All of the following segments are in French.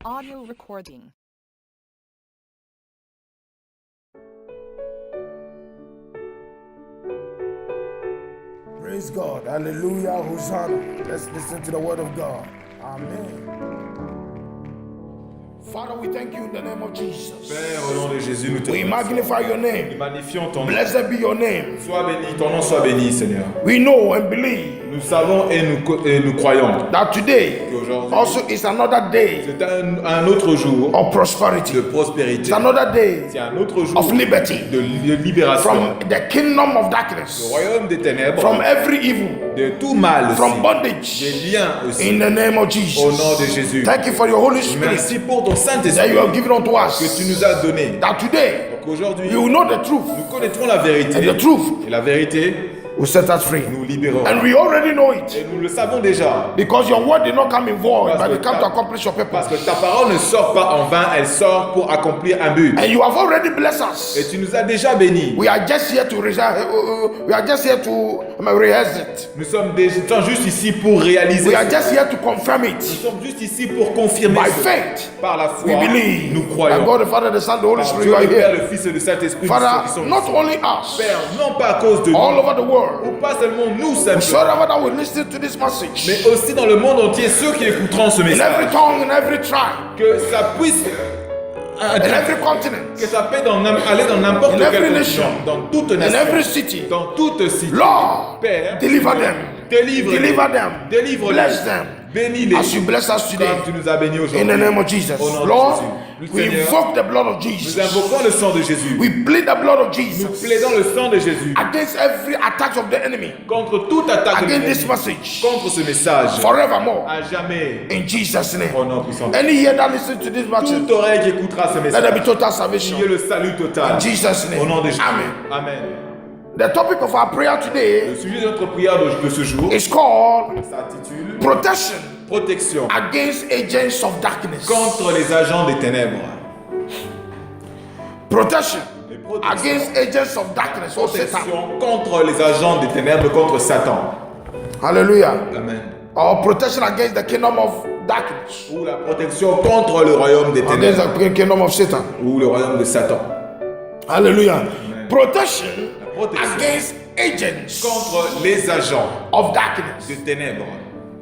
audio recording. Praise God. Hallelujah. Hosanna. Let's listen to the word of God. Amen. Father, we thank you in the name of Jesus. Père, au nom de Jésus, nous te We remercions. magnify your Nous name. magnifions ton nom. Blessed be your name. Sois béni, ton nom soit béni, Seigneur. We know and believe Nous savons et nous croyons that today qu'aujourd'hui, also is another day c'est un autre jour of prosperity. de prospérité. It's another day C'est un autre jour of liberty de libération. from the kingdom of Le darkness, royaume des ténèbres, from every evil, de tout mal aussi, from bondage. des liens aussi. In the name of Au Jesus. nom de Jésus. Thank you for your Holy Spirit Merci pour ton that Saint-Esprit you have given unto que us. tu nous as donné. That today Donc aujourd'hui, you will know the truth, nous connaîtrons la vérité. and the truth Et la vérité will set us free. nous libérera. And we already know it Et nous le savons déjà. because your word did not come in void, Parce but que it came to accomplish your Parce purpose. que ta parole ne sort pas en vain, elle sort pour accomplir un but. And you have already blessed us. Et tu nous as déjà bénis. We are just here to we are just here to rehearse it. Nous sommes juste ici pour réaliser. We are cela. just here to confirm Nous it. sommes juste ici pour confirmer By cela. faith, Par la we foi, believe nous that croyons. God the Father, the Son, the Holy Par Spirit, Dieu, you are le Père, here. le Fils et le Saint-Esprit, Father, qui sont not ici. only us, Père, non pas à cause de all nous, over the world, ou pas seulement nous simplement, whosoever that will listen to this message, mais aussi dans le monde entier, ceux qui écouteront ce in every message, tongue, in every tribe, que ça puisse in every continent, que ça peut aller dans n'importe In quel every continent, nation, dans toute in nation, every city, dans toute cité. Lord, Père, deliver them, délivre-les, deliver them, délivre-les, bless them, bénis-les, as you bless us today. comme tu nous as bénis In aujourd'hui. the name of Jesus, Au nom de Lord, Jésus. we Seigneur, invoke the blood of nous Jesus. invoquons le sang de Jésus. We plead the blood of Nous Jesus plaidons le sang de Jésus against every attack of the enemy, contre toute attaque de against this l'ennemi, message, contre ce message, forevermore. à jamais. In Jesus' name. Au nom puissant. de Any ear that listens to this message, Toute oreille qui écoutera ce let there be message, total il y salvation. ait le salut total. In Jesus' Au nom name. de Jésus. Amen. Amen. The topic of our prayer today Le sujet de notre prière de ce jour is called s'intitule Protection Protection against agents of darkness. contre les agents des ténèbres. Protection Et protection. against agents of darkness or Satan. Protection contre les agents des ténèbres, contre Satan. Hallelujah. Amen. Or protection against the kingdom of darkness. Ou la protection contre le royaume des Against ténèbres. the kingdom of Satan. Ou le royaume de Satan. Hallelujah. Protection protection. against agents Contre les agents of darkness. des ténèbres.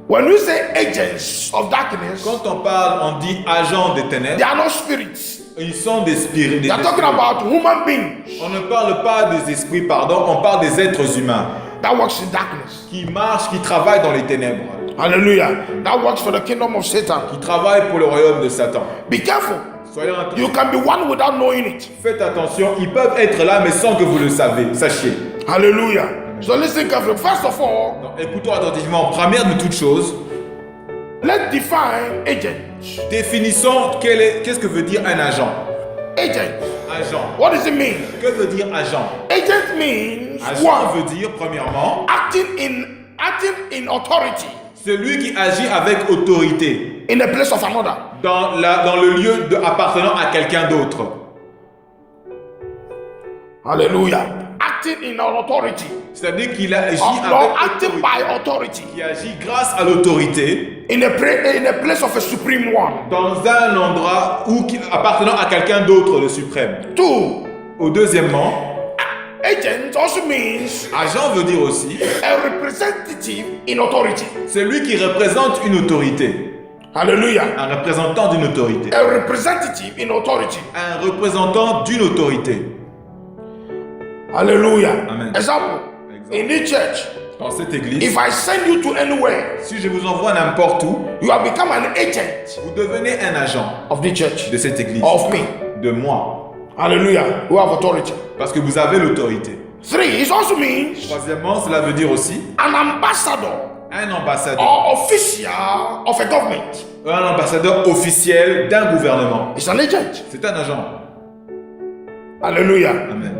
When we say agents of darkness, Quand on parle, on dit agents des they ténèbres. are not spirits. Ils sont des esprits. They are talking about human beings On ne parle pas des esprits, pardon, on parle des êtres humains that works in darkness. qui marchent, qui travaillent dans les ténèbres, Hallelujah. That works for the kingdom of Satan. qui travaillent pour le royaume de Satan. Be careful. Soyez attentifs. You can be one without knowing it. Faites attention, ils peuvent être là, mais sans que vous le savez. Sachez. Hallelujah. So listen carefully. First of all, Donc, écoutons attentivement. Première de toutes choses, let's define agent. définissons qu'est-ce que veut dire un agent. Agent. Agent. What does it mean? Que veut dire agent? Agent means Agent one, veut dire, premièrement, acting in authority celui qui agit avec autorité in the place of another. dans le lieu appartenant à quelqu'un d'autre. Hallelujah. Acting in authority. C'est-à-dire qu'il agit Or avec acting autorité. by authority Qui agit grâce à l'autorité in a place of a supreme one. dans un endroit appartenant à quelqu'un d'autre, le suprême. Two, Deuxièmement, agent also means agent veut dire aussi a representative in authority. celui qui représente une autorité, Hallelujah. un représentant d'une autorité, A representative in authority. un représentant d'une autorité. Hallelujah. Amen. Example. In this church, Dans cette église, if I send you to anywhere, si je vous envoie n'importe où, you have become an agent vous devenez un agent of the church, de cette église, of me. de moi, Hallelujah. You have authority. parce que vous avez l'autorité. Three, it also means Troisièmement, cela veut dire aussi an ambassador un ambassadeur, or official of a government. un ambassadeur officiel d'un gouvernement. It's an agent. C'est un agent. Hallelujah. Amen.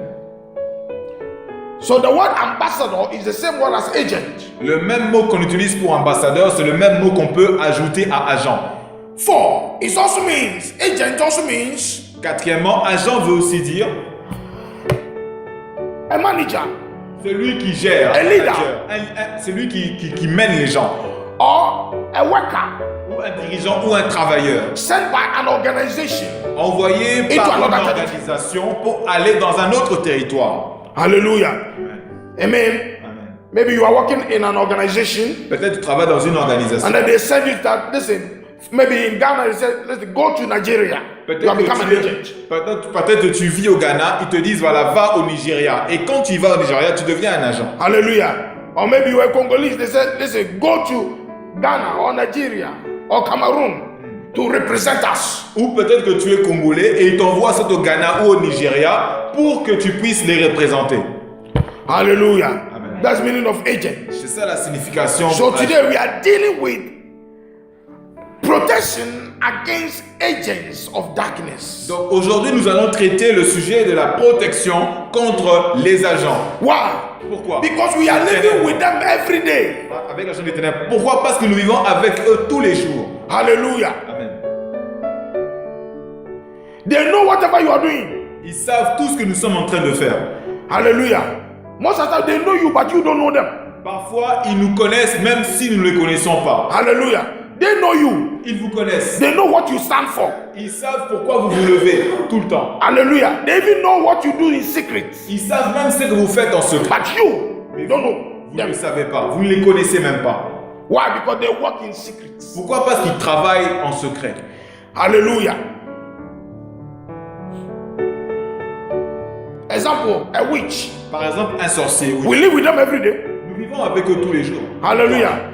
So the word ambassador is the same word as agent. Le même mot qu'on utilise pour ambassadeur, c'est le même mot qu'on peut ajouter à agent. Four, it also means, agent also means Quatrièmement, agent veut aussi dire a manager celui qui gère, Un leader. celui qui mène les gens, or a worker. ou un dirigeant ou un travailleur sent by an organization. envoyé Into par une another organisation pour aller dans un autre territoire. Hallelujah. Amen. Amen. Maybe you are working in an organization Peut-être tu travailles dans une organisation. and then they send you that, listen, maybe in Ghana they say, listen, go to Nigeria. You have become an agent. Peut-être tu vis au Ghana, ils te disent voilà, va au Nigeria. Et quand tu vas au Nigeria, tu deviens un agent. Hallelujah. Or maybe you are Congolese, they say, listen, go to Ghana or Nigeria or Cameroon to represent us. Ou peut-être que tu es congolais et ils t'envoient soit au Ghana ou au Nigeria pour que tu puisses les représenter. Hallelujah. Amen. That's the meaning of agent. C'est ça la signification. So today we are dealing with protection against agents of darkness. Donc aujourd'hui, nous allons traiter le sujet de la protection contre les agents. Why? Pourquoi? Because we are living with them every day. Avec l'agent des ténèbres. Pourquoi? Parce que nous vivons avec eux tous les jours. Hallelujah. Amen. They know whatever you are doing. Ils savent tout ce que nous sommes en train de faire. Hallelujah. Most of the time they know you, but you don't know them. Parfois, ils nous connaissent même si nous ne les connaissons pas. Hallelujah. They know you. Ils vous connaissent. They know what you stand for. Ils savent pourquoi vous vous levez tout le temps. Hallelujah. They even know what you do in secret. Ils savent même ce que vous faites en secret. But you don't know Vous ne them. le savez pas. Vous ne les connaissez même pas. Why? Because they work in secret. Pourquoi? Parce qu'ils travaillent en secret. Hallelujah. Example, a witch. Par exemple, un sorcier. Oui. We live with them every day. Nous vivons avec eux tous les jours. Hallelujah.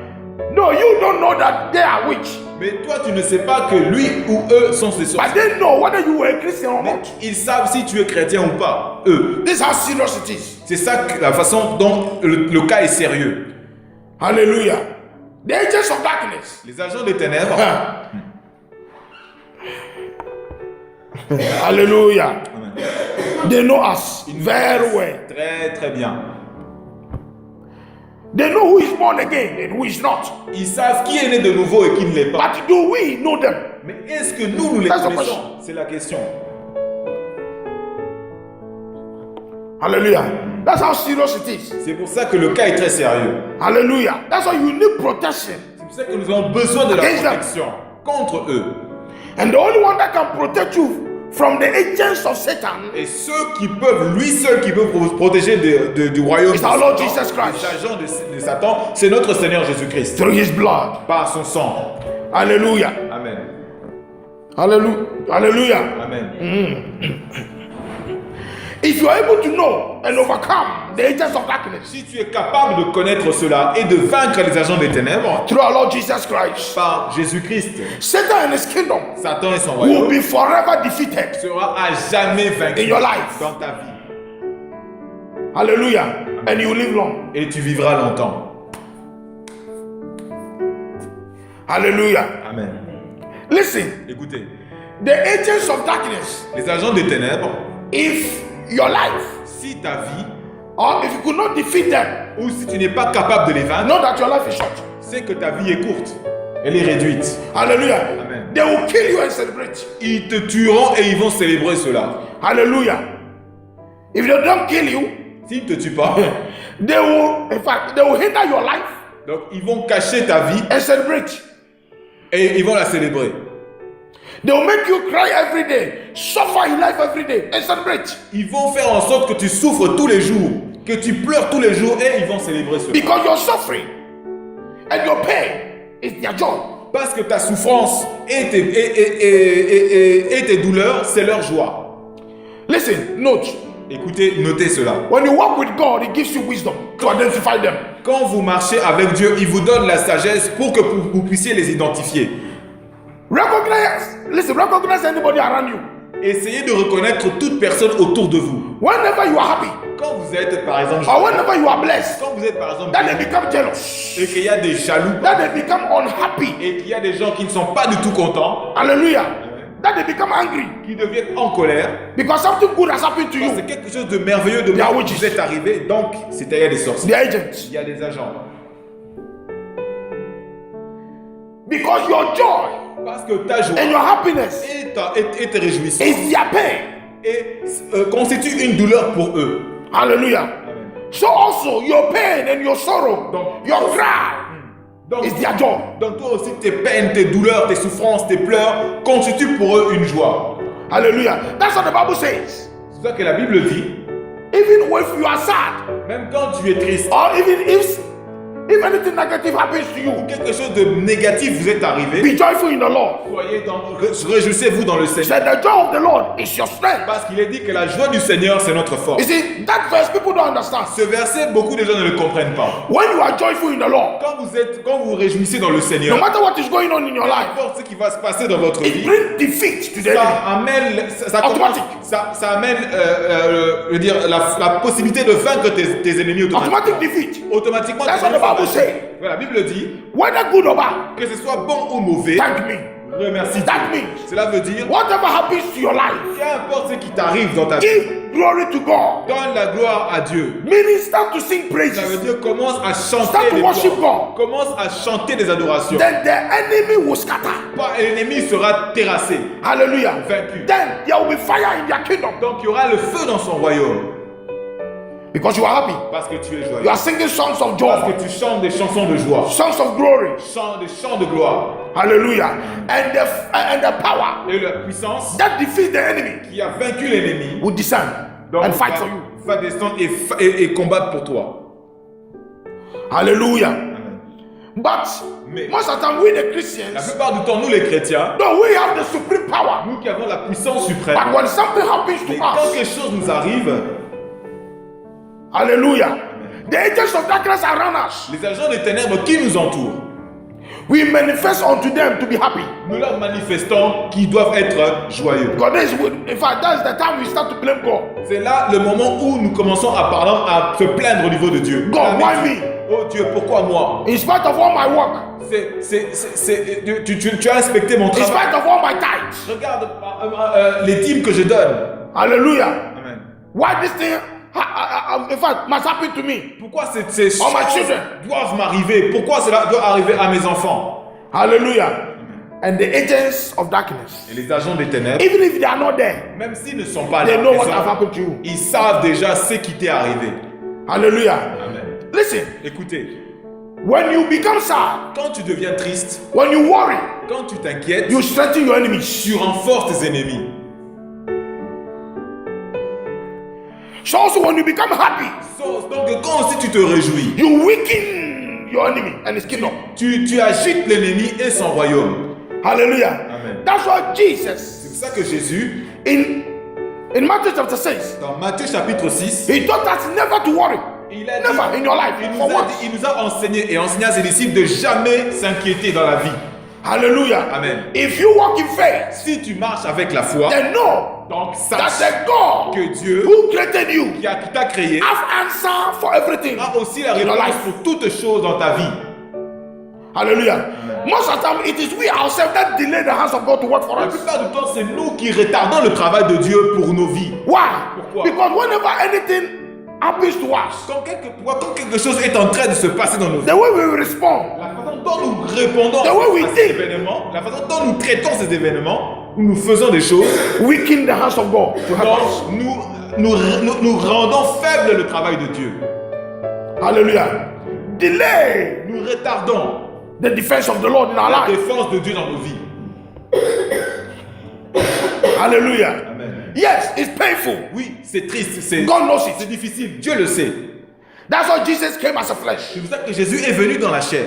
No, you don't know that they are witch. Mais toi, tu ne sais pas que lui ou eux sont ces But sorciers. they know whether you were a Christian or Mais not. ils savent si tu es chrétien ou pas. Eux. This is how serious it is. C'est ça la façon dont le cas est sérieux. Hallelujah. The agents of darkness. Les agents des ténèbres. Hallelujah. Amen. They know us very well. Très très bien. They know who is born again and who is not. Ils savent qui est né de nouveau et qui ne l'est pas. But do we know them? Mais est-ce que nous les That's the connaissons? question. C'est la question. Hallelujah. That's how serious it is. C'est pour ça que le cas est très sérieux. Hallelujah. That's why you need protection. C'est pour ça que nous avons besoin de la Against them. protection contre eux. And the only one that can protect you from the agents of Satan Et ceux qui peuvent, lui seul qui peut vous protéger du royaume de is our Lord Satan, Jesus Christ. des agents de Satan, c'est notre Seigneur Jésus-Christ. through his blood. Par son sang. Hallelujah. Amen. Hallelujah. Hallelujah. Amen. If you are able to know and overcome the agents of darkness Si tu es capable de connaître cela et de vaincre les agents des ténèbres through our Lord Jesus Christ, par Jésus-Christ, Satan and his kingdom Satan et son will royaume be forever defeated. sera à jamais vaincu In your life. dans ta vie. Hallelujah. And you live long. Et tu vivras longtemps. Hallelujah. Amen. Listen, Écoutez, the agents of darkness, les agents des ténèbres, if your life si ta vie or if you could not defeat them, ou si tu n'es pas capable de les vaincre, know that your life is short. c'est que ta vie est courte. Elle est réduite. Hallelujah. Amen. They will kill you and celebrate. Ils te tueront et ils vont célébrer cela. Hallelujah. If they don't kill you, S'ils ne te tuent pas, they will, in fact, they will hinder your life donc ils vont cacher ta vie and celebrate. et ils vont la célébrer. They will make you cry every day, suffer in life every day, and celebrate. Ils vont faire en sorte que tu souffres tous les jours, que tu pleures tous les jours et ils vont célébrer cela. Because your suffering and your pain is their joy. Parce que ta souffrance et tes douleurs, c'est leur joie. Listen, note. Écoutez, notez cela. When you walk with God, He gives you wisdom to identify them. Quand vous marchez avec Dieu, il vous donne la sagesse pour que vous puissiez les identifier. Recognize anybody around you. Essayez de reconnaître toute personne autour de vous. Whenever you are happy, Quand vous êtes, par exemple, or whenever you are blessed, quand vous êtes, par exemple, then they become jealous. et qu'il y a des jaloux, Then they become unhappy. et qu'il y a des gens qui ne sont pas du tout contents, Hallelujah. Then they become angry qui deviennent en colère, because something good has happened to parce que you. c'est quelque chose de merveilleux de They are qui witches. vous est arrivé, donc c'est-à-dire des sorciers. The agents. Il y a des agents. Because your joy Parce que ta joie and your happiness et tes réjouissances is their pain. constituent une douleur pour eux. Hallelujah. Amen. So also your pain and your sorrow, Donc, your cry, is their joy. Donc toi aussi, tes peines, tes douleurs, tes souffrances, tes pleurs constituent pour eux une joie. Hallelujah. That's what the Bible says. C'est ça que la Bible dit. Even if you are sad, Même quand tu es triste, or even if anything negative happens to you, ou quelque chose de négatif vous est arrivé, be joyful in the Lord. réjouissez-vous dans le He Seigneur. said, the joy of the Lord is your strength. Parce qu'il est dit que la joie du Seigneur, c'est notre You force. see, that verse people don't understand. Ce verset, beaucoup de gens ne le comprennent pas. When you are joyful in the Lord, Quand vous réjouissez dans le no Seigneur, matter what is going on in your peu life, importe ce qui va se passer dans votre it vie, brings defeat to the enemy. ça amène, Automatique. ça amène je veux dire, la possibilité de vaincre tes ennemis automatiquement. Automatic defeat. Automatiquement, That's tu what the vas Bible vaincre. says. Voilà, la Bible dit Whether good or bad, que ce soit bon ou mauvais, thank me. remercie That Dieu. means Cela veut dire, whatever happens to your life, qu'importe ce qui t'arrive dans ta vie, give glory to God. donne la gloire à Dieu. Meaning, start to sing Ça veut praises. dire commence à Start chanter to des worship louanges. God. Commence à chanter des adorations. Then the enemy will scatter. L'ennemi sera terrassé, Hallelujah. vaincu. Then there will be fire in their kingdom Donc il y aura le feu dans son royaume. because you are happy. Parce que tu es You joyeux. are singing songs of Parce joy, que tu chantes des chansons de joie. songs of glory. Des chants de gloire. Hallelujah. And the power Et la puissance that defeats the enemy qui a vaincu l'ennemi will descend donc, and fight for you. va descendre et combattre pour toi. Hallelujah. Amen. But Mais- most of the time, we the La Christians, plupart du temps, nous les chrétiens, no, we have the supreme power. nous qui avons la puissance suprême, But when something happens mais to quand us, quelque chose nous arrive, hallelujah, the agents of darkness around us, les agents des ténèbres qui nous entourent, we manifest unto them to be happy. nous leur manifestons qu'ils doivent être joyeux. God is, in fact, that's the time we start to blame God. C'est là le moment où nous commençons à se plaindre au niveau de Dieu. God, Ah, mais why Dieu, me? oh Dieu, pourquoi moi? In spite of all my work, Tu as inspecté mon in travail. spite of all my tithes, Regarde les dîmes que je donne. hallelujah. Amen. Why this thing, in fact, must happen to me? Pourquoi ces Oh, my choses children. doivent m'arriver? Pourquoi cela doit arriver à mes enfants? Hallelujah. And the agents of darkness, Et les agents des ténèbres, even if they are not there, même s'ils ne sont pas they là, know what has happened to you. ils savent déjà ce qui t'est arrivé. Hallelujah. Amen. Listen, Écoutez, when you become sad, quand tu deviens triste, when you worry, quand tu t'inquiètes, you strengthen your enemies. tu renforces tes ennemis. So also when you become happy, Donc quand aussi tu te réjouis, you weaken your enemy and his kingdom. tu agites l'ennemi et son royaume. Hallelujah. Amen. That's why Jesus C'est pour ça que Jésus, in Matthew chapter 6, dans Matthieu chapitre 6, he taught us never to worry. il a Never in your life. For what? il nous a enseigné et enseigné à ses disciples de jamais s'inquiéter dans la vie. Hallelujah. Amen. If you walk in faith, Si tu marches avec la foi, then know donc that sache the God que Dieu who created you qui t'a créé have answer for everything a aussi la in your réponse life. pour toutes choses dans ta vie. Hallelujah. Most of the time, it is we ourselves that delay the hands of God to work for La us. plupart du temps, c'est nous qui retardons le travail de Dieu pour nos vies. Why? Pourquoi? Because whenever anything happens to us, Quand quelque chose est en train de se passer dans nos vies, the way we respond, la façon dont nous répondons The way we à ces think. événements, la façon dont nous traitons ces événements, où nous faisons des choses, weaken the hands of God to help us. donc nous rendons faible le travail de Dieu. Hallelujah. Delay Nous retardons the defense of the Lord in our la life. défense de Dieu dans nos vies. Hallelujah. Amen. Yes, it's painful. Oui, c'est triste, c'est God knows it. difficile, Dieu le sait. That's why Jesus came as a flesh. C'est pour ça que Jésus est venu dans la chair.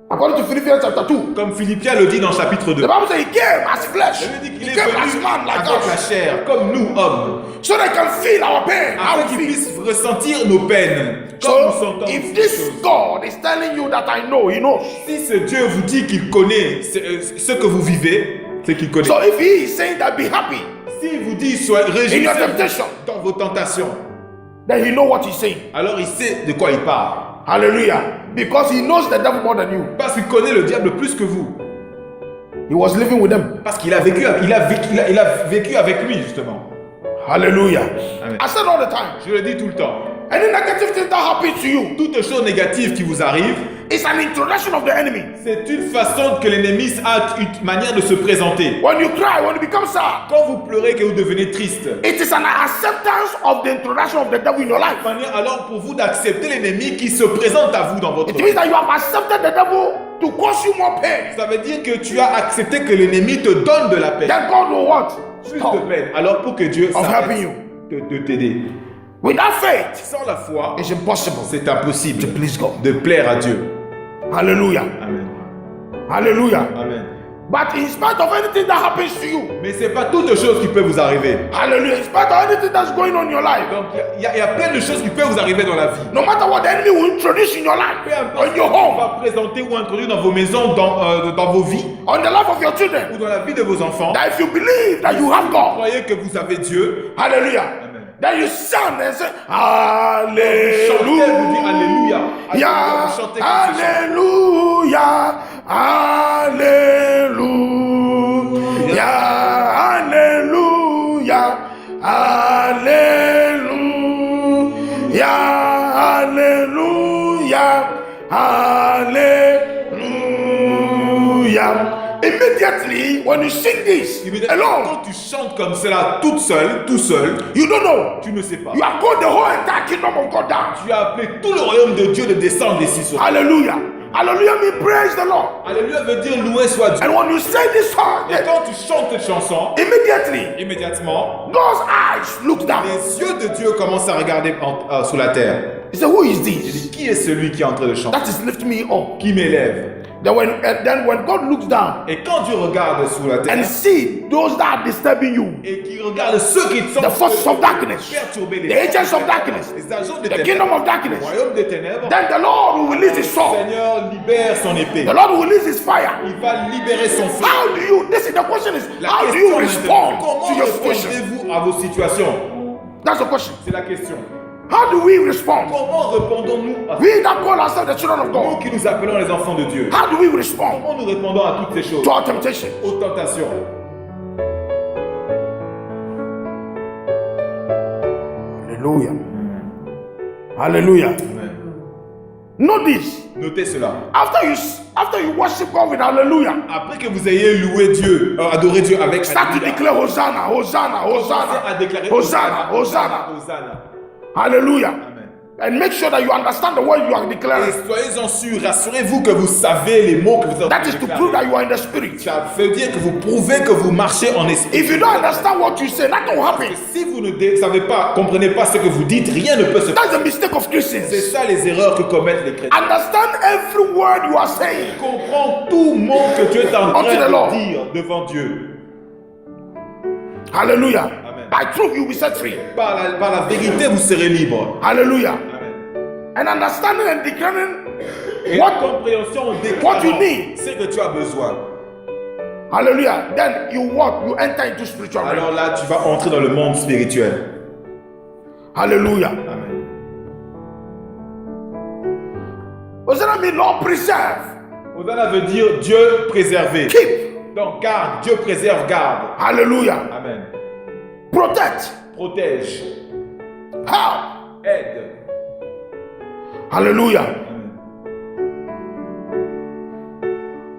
According to Philippians chapter 2, Comme Philippiens le dit dans chapitre 2. the Bible says he came as flesh. Je lui dis qu'il He est came venu as man like avec la us. chair, comme nous, hommes, So they can feel our pain, how afin we qu'il feel. puisse ressentir nos peines, comme nous So sentons if ces this choses. God is telling you that I know, he knows. Si ce Dieu vous dit qu'il connaît ce que vous vivez, c'est qu'il connaît. So if he is saying that be happy S'il vous dit soyez in your réjouissez temptation, dans vos tentations, then he knows what he's saying. alors il sait de quoi il parle. Hallelujah. Because he knows the devil more than you. Parce qu'il connaît le diable plus que vous. He was living with them. Parce qu'il a vécu avec lui, justement. Hallelujah. Amen. I said all the time, Je le dis tout le temps. any negative thing that happens to you, Toute chose négative qui vous arrive, It's an introduction of the enemy. C'est une façon que l'ennemi a une manière de se présenter. When you cry, when you become sad, Quand vous pleurez, que vous devenez triste, it is an acceptance of the introduction of the devil in your life. manière alors pour vous d'accepter l'ennemi qui se présente à vous dans votre It vie. means that you have accepted the devil to cause you more pain. Ça veut dire que tu as accepté que l'ennemi te donne de la peine, Then God will what? plus Stop. de peine. Alors pour que Dieu Of s'arrête helping you. de t'aider. Without faith, Sans la foi, it's impossible c'est impossible to please God. de plaire à Dieu. Hallelujah. Amen. Hallelujah. Amen. But in spite of anything that happens to you, Mais c'est pas toutes les choses qui peuvent vous arriver. hallelujah, in spite of anything that's going on in your life, Donc il y a plein de choses qui peuvent vous arriver dans la vie. no matter what the enemy will introduce in your life, Peu importe in ce your qu'on home, va présenter ou introduire dans vos maisons, dans vos vies on the life of your ou children, dans la vie de vos enfants, that if you believe that you have God, croyez que vous avez Dieu. hallelujah, Amen. then you sound and say, Chantez, vous dites Alléluia, Alléluia. Alléluia, vous chantez comme ce chant. Alléluia, Alléluia, Alléluia, Alléluia, Alléluia. Immediately, when you sing this alone, Quand tu chantes comme cela, toute seule, tout seul, you don't know. tu ne sais pas. You have called the whole entire kingdom of God down. Tu as appelé tout le royaume de Dieu de descendre ici sur terre. Hallelujah. Hallelujah means praise the Lord. Alléluia veut dire louer soit Dieu. And when you say this song, Et quand tu chantes cette chanson, immediately immédiatement, God's eyes look down. les yeux de Dieu commencent à regarder sous la terre. He said, who is Il this? dit, qui est celui qui est en train de chanter, That is lifting me up. qui m'élève? Then when God looks down Et quand Dieu regarde sous la terre and see those that are disturbing you, et qu'il regarde ceux qui sont the forces of darkness, perturbés, the agents of darkness, les agents des the ténèbres, kingdom of le darkness, royaume des ténèbres, then the Lord will release his le sword. Seigneur libère son épée. The Lord will release his fire. Il va libérer son feu. How do you, this is the question is, La how do question you maintenant, respond comment to your situation? répondez-vous à vos situations? That's the question. C'est la question. How do we respond? Comment répondons-nous à We that call ourselves the children of nous God, qui nous appelons les enfants de Dieu? how do we respond Comment nous répondons à toutes ces choses? to our temptation? Aux tentations. Hallelujah. Hallelujah. Amen. Know this. Notez cela. After you worship God with hallelujah, Après que vous ayez loué Dieu, adoré Dieu avec start to Alléluia, declare Hosanna, Hosanna, commencez à Hosanna, déclarer Hosanna, Hosanna. Hosanna. Hallelujah. Amen. And make sure that you understand the word you are Et declaring. soyez-en sûrs, rassurez-vous que vous savez les mots que vous êtes en train That de is to déclarer. prove that you are in the spirit. Ça veut dire que vous prouvez que vous marchez en esprit. If you don't understand what you say, nothing will happen. Si vous ne savez pas, comprenez pas ce que vous dites, rien ne peut se That's the mistake of C'est Christians. ça les erreurs que commettent les chrétiens. Understand every word you are saying. Comprends tout mot que tu es en train Unto the Lord. de dire devant Dieu. Hallelujah. Amen. By truth, you will be set free. Par la vérité, vous serez libre. Hallelujah. Amen. And understanding and declaring Et la what, compréhension what you need. c'est que tu as besoin. hallelujah, then you walk, you enter into spiritual realm. Alors là, tu vas entrer dans le monde spirituel. Hallelujah. Amen. What does that mean? Lord, preserve. Hosanna veut dire Dieu préservé. Keep. Donc garde, Dieu préserve, garde. Hallelujah. Amen. Protect. Protège, Help. aide. Hallelujah. Amen.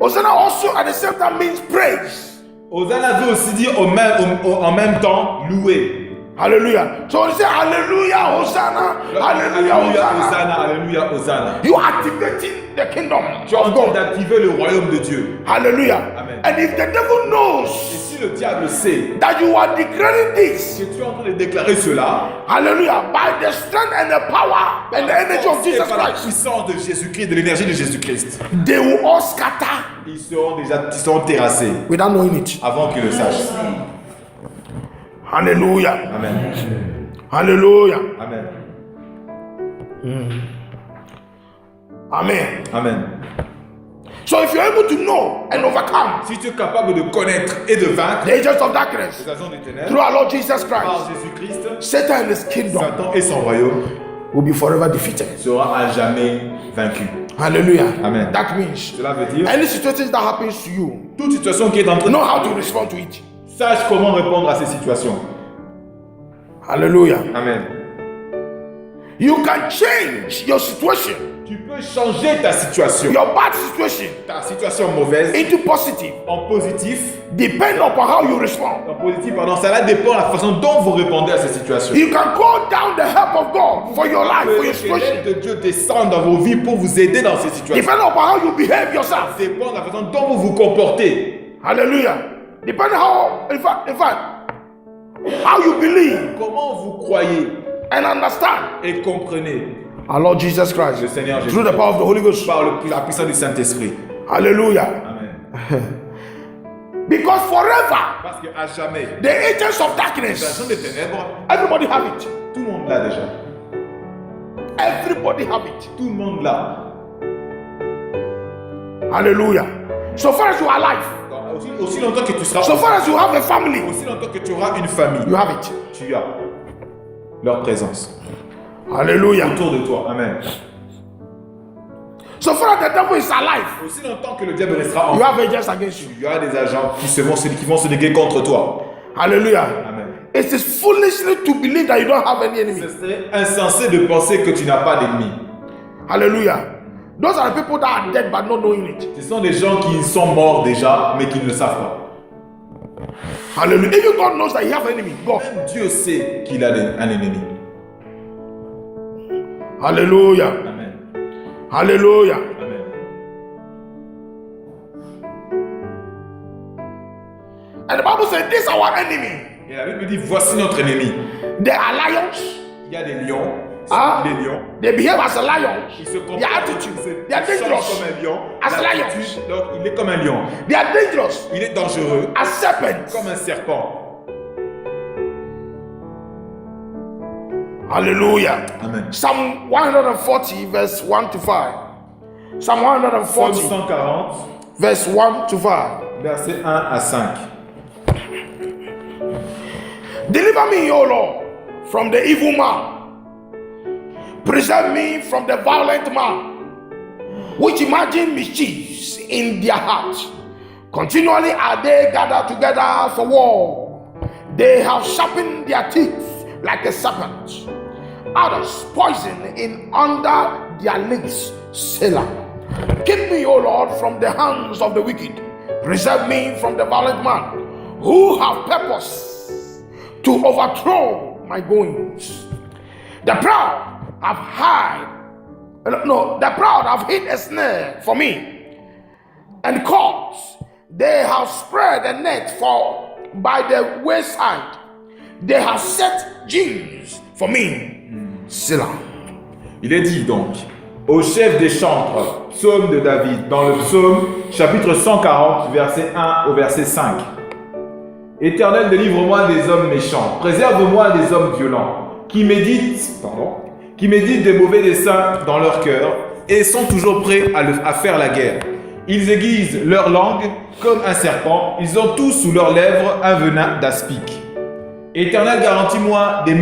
Hosanna also at the same time means praise. Hosanna veut aussi dire en même temps louer. Hallelujah. So when you say hallelujah, Hosanna, hallelujah, Hosanna, Hosanna, alléluia, Hosanna. you are activating the kingdom Tu es en of train God. d'activer le royaume de Dieu. Hallelujah. Amen. And if the devil Et knows si le diable sait that you are declaring this, que tu es en train de déclarer cela, hallelujah, by the strength and the power and the energy of et Jesus par la Christ, puissance de Jésus-Christ, de l'énergie de Jésus-Christ, they will all scatter ils seront terrassés without knowing it. avant qu'ils le sachent. Hallelujah. Amen. Hallelujah. Amen. Amen. Amen. So if you're able to know and overcome Si tu es capable de connaître et de vaincre the agents of darkness les agents des ténèbres through our Lord Jesus par Christ, Jésus-Christ, Satan and his kingdom Satan et son royaume will be forever defeated. sera à jamais vaincu. Hallelujah. Amen. That means Cela veut dire any situation that happens to you, toute situation qui est en train know how to respond to it. sache comment répondre à ces situations. Hallelujah. Amen. You can change your situation, Tu peux changer ta situation, your bad situation, ta situation mauvaise, into positive. en positif. Depending upon how you respond. En positif, pardon, cela dépend de la façon dont vous répondez à ces situations. You can call down the help of God for your life, for your Que l'aide situation. de Dieu descende dans vos vies pour vous aider dans ces situations. Depending upon how you behave yourself. Ça dépend de la façon dont vous vous comportez. Hallelujah. Depending how, in fact, how you believe Comment vous croyez and understand et comprenez our Lord Jesus Christ le Seigneur Jésus through the power of the Holy Ghost. par la puissance du Saint-Esprit. Hallelujah. Amen. Because forever, Parce qu'à jamais, the agents of la darkness, zone des ténèbres, everybody have it. tout le monde l'a déjà. Everybody have it. Tout le monde l'a. Hallelujah. So far as you are alive, Aussi longtemps que tu seras, so far as you have a family, aussi longtemps que tu auras une famille, you have it. tu as leur présence Hallelujah. autour de toi. Amen. So far as the devil is alive, Aussi longtemps que le diable restera en you have agents against you. il y aura des agents qui vont se déguer contre toi. Hallelujah. Amen. It is foolishly to believe that you don't have any enemy. Ce serait insensé de penser que tu n'as pas d'ennemis. Hallelujah. Those are the people that are dead but not knowing it. Ce sont des gens qui sont morts déjà, mais qui ne le savent pas. Hallelujah. Even God knows that you have an enemy. God. Même Dieu sait qu'il a un ennemi. Hallelujah. Amen. Hallelujah. Amen. And the Bible says, this is our enemy. Et la Bible dit, voici notre ennemi. They are lions. Il y a des lions. Ah. Les lions. They behave as a lion. Ils se Their comportent attitude. ils They are changent dangerous. comme un lion. As L'attitude, lions. donc, il est comme un lion. They are dangerous. Il est dangereux. As serpents. Comme un serpent. Hallelujah. Amen. Psalm 140 verse 1 to 5. Psalm Psalm 140 140, verse 1 to 5. versets 1 à 5. Deliver me, O Lord, from the evil man. Preserve me from the violent man, which imagine mischiefs in their hearts. Continually are they gathered together for war. They have sharpened their teeth like a serpent. Others poison in under their lips. Selah. Keep me, O Lord, from the hands of the wicked. Preserve me from the violent man, who have purpose to overthrow my goings. The proud the proud have hid a snare for me, and cause they have spread a net for by the wayside. They have set gins for me. Selah. Il est dit donc, au chef des chantres, psaume de David, dans le psaume chapitre 140, verset 1 au verset 5. Éternel, délivre-moi des hommes méchants, préserve-moi des hommes violents, qui méditent des mauvais desseins dans leur cœur et sont toujours prêts à faire la guerre. Ils aiguisent leur langue comme un serpent, ils ont tous sous leurs lèvres un venin d'aspic. Éternel, garantis-moi des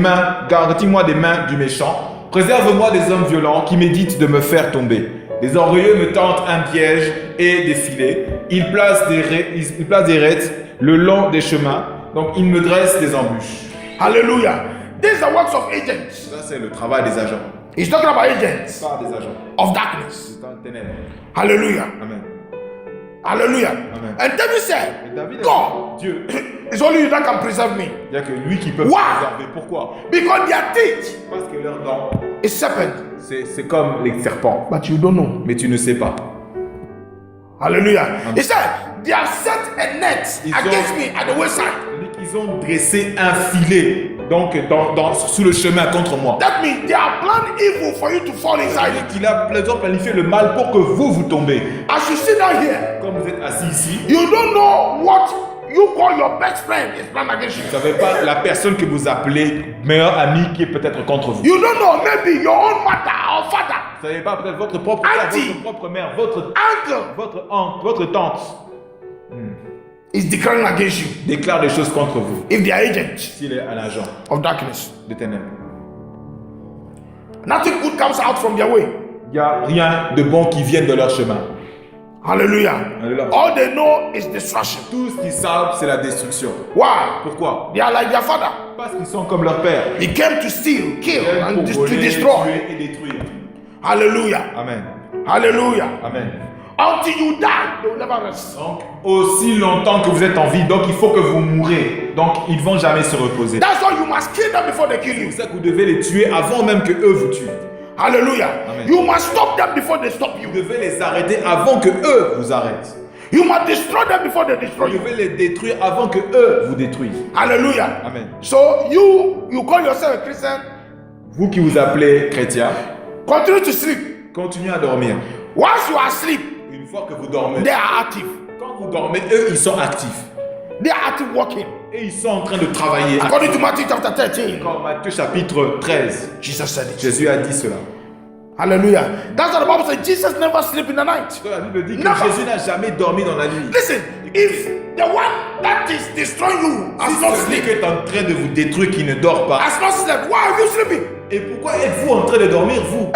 mains du méchant, préserve-moi des hommes violents qui méditent de me faire tomber. Les orgueilleux me tentent un piège et des filets, ils placent des raies le long des chemins, donc ils me dressent des embûches. Hallelujah. These are works of agents. Ça, c'est le travail des agents. He's talking about agents Pas des agents. of darkness. C'est dans les ténèbres. Hallelujah. Amen. Hallelujah. Amen. And David Et said, David a God, dit, Dieu, it's only you that can preserve me. il n'y a que lui qui peut me Why? préserver. Pourquoi? Because their teeth Parce que leur dent, is serpent. c'est comme les serpents. But you don't know. Mais tu ne sais pas. Hallelujah. He said, they have set a net Ils against ont- me at the wayside. Ils ont dressé un filet donc sous le chemin contre moi. That means they have planned evil for you to fall inside it. Il a planifié le mal pour que vous tombez. As you sit down here, Comme vous êtes assis ici, you don't know what you call your best friend is planned against you. vous ne savez pas la personne que vous appelez meilleur ami qui est peut-être contre vous. You don't know maybe your own mother or father, Vous ne savez pas peut-être votre propre père, Auntie. votre propre mère, votre uncle votre tante is declaring against you déclare des choses contre vous. if they are agents S'il est un agent of darkness. de ténèbres. Nothing good comes out from their way. Il n'y a rien de bon qui vienne de leur chemin. Hallelujah. Alléluia. All they know is destruction. Tout ce qu'ils savent, c'est la destruction. Why? Pourquoi? They are like their father. Parce qu'ils sont comme leur père. He came to steal, kill, Ils viennent and pour to voler, destroy. tuer et détruire. Hallelujah. Amen. Hallelujah. Amen. Until you die, they will never rest. Donc, aussi longtemps que vous êtes en vie, donc il faut que vous mourrez. Donc, ils ne vont jamais se reposer. That's why you must kill them before they kill C'est you. pour ça que vous devez les tuer avant même que eux vous tuent. Hallelujah. Amen. You must stop them before they stop you. Vous devez les arrêter avant que eux vous arrêtent. You must destroy them before they destroy Vous you. devez les détruire avant que eux vous détruisent. Hallelujah. Amen. So you call yourself a Christian, Vous qui vous appelez chrétien, continue to sleep. continuez à dormir. Once you are asleep, Une fois que vous dormez, they are active. quand vous dormez, eux ils sont actifs. They are active working. Et ils sont en train de travailler. According to Matthew chapter 13, Dans Matthieu chapitre 13, Jesus said it. Jésus a dit cela. Hallelujah. That's what the Bible says. Jesus never sleep in the night. La Bible dit que Never. Jésus n'a jamais dormi dans la nuit. Listen, if the one that is destroying you has Si not celui sleep, qui est en train de vous détruire, qui ne dort pas, has not slept, why are you sleeping? et pourquoi êtes-vous en train de dormir, vous?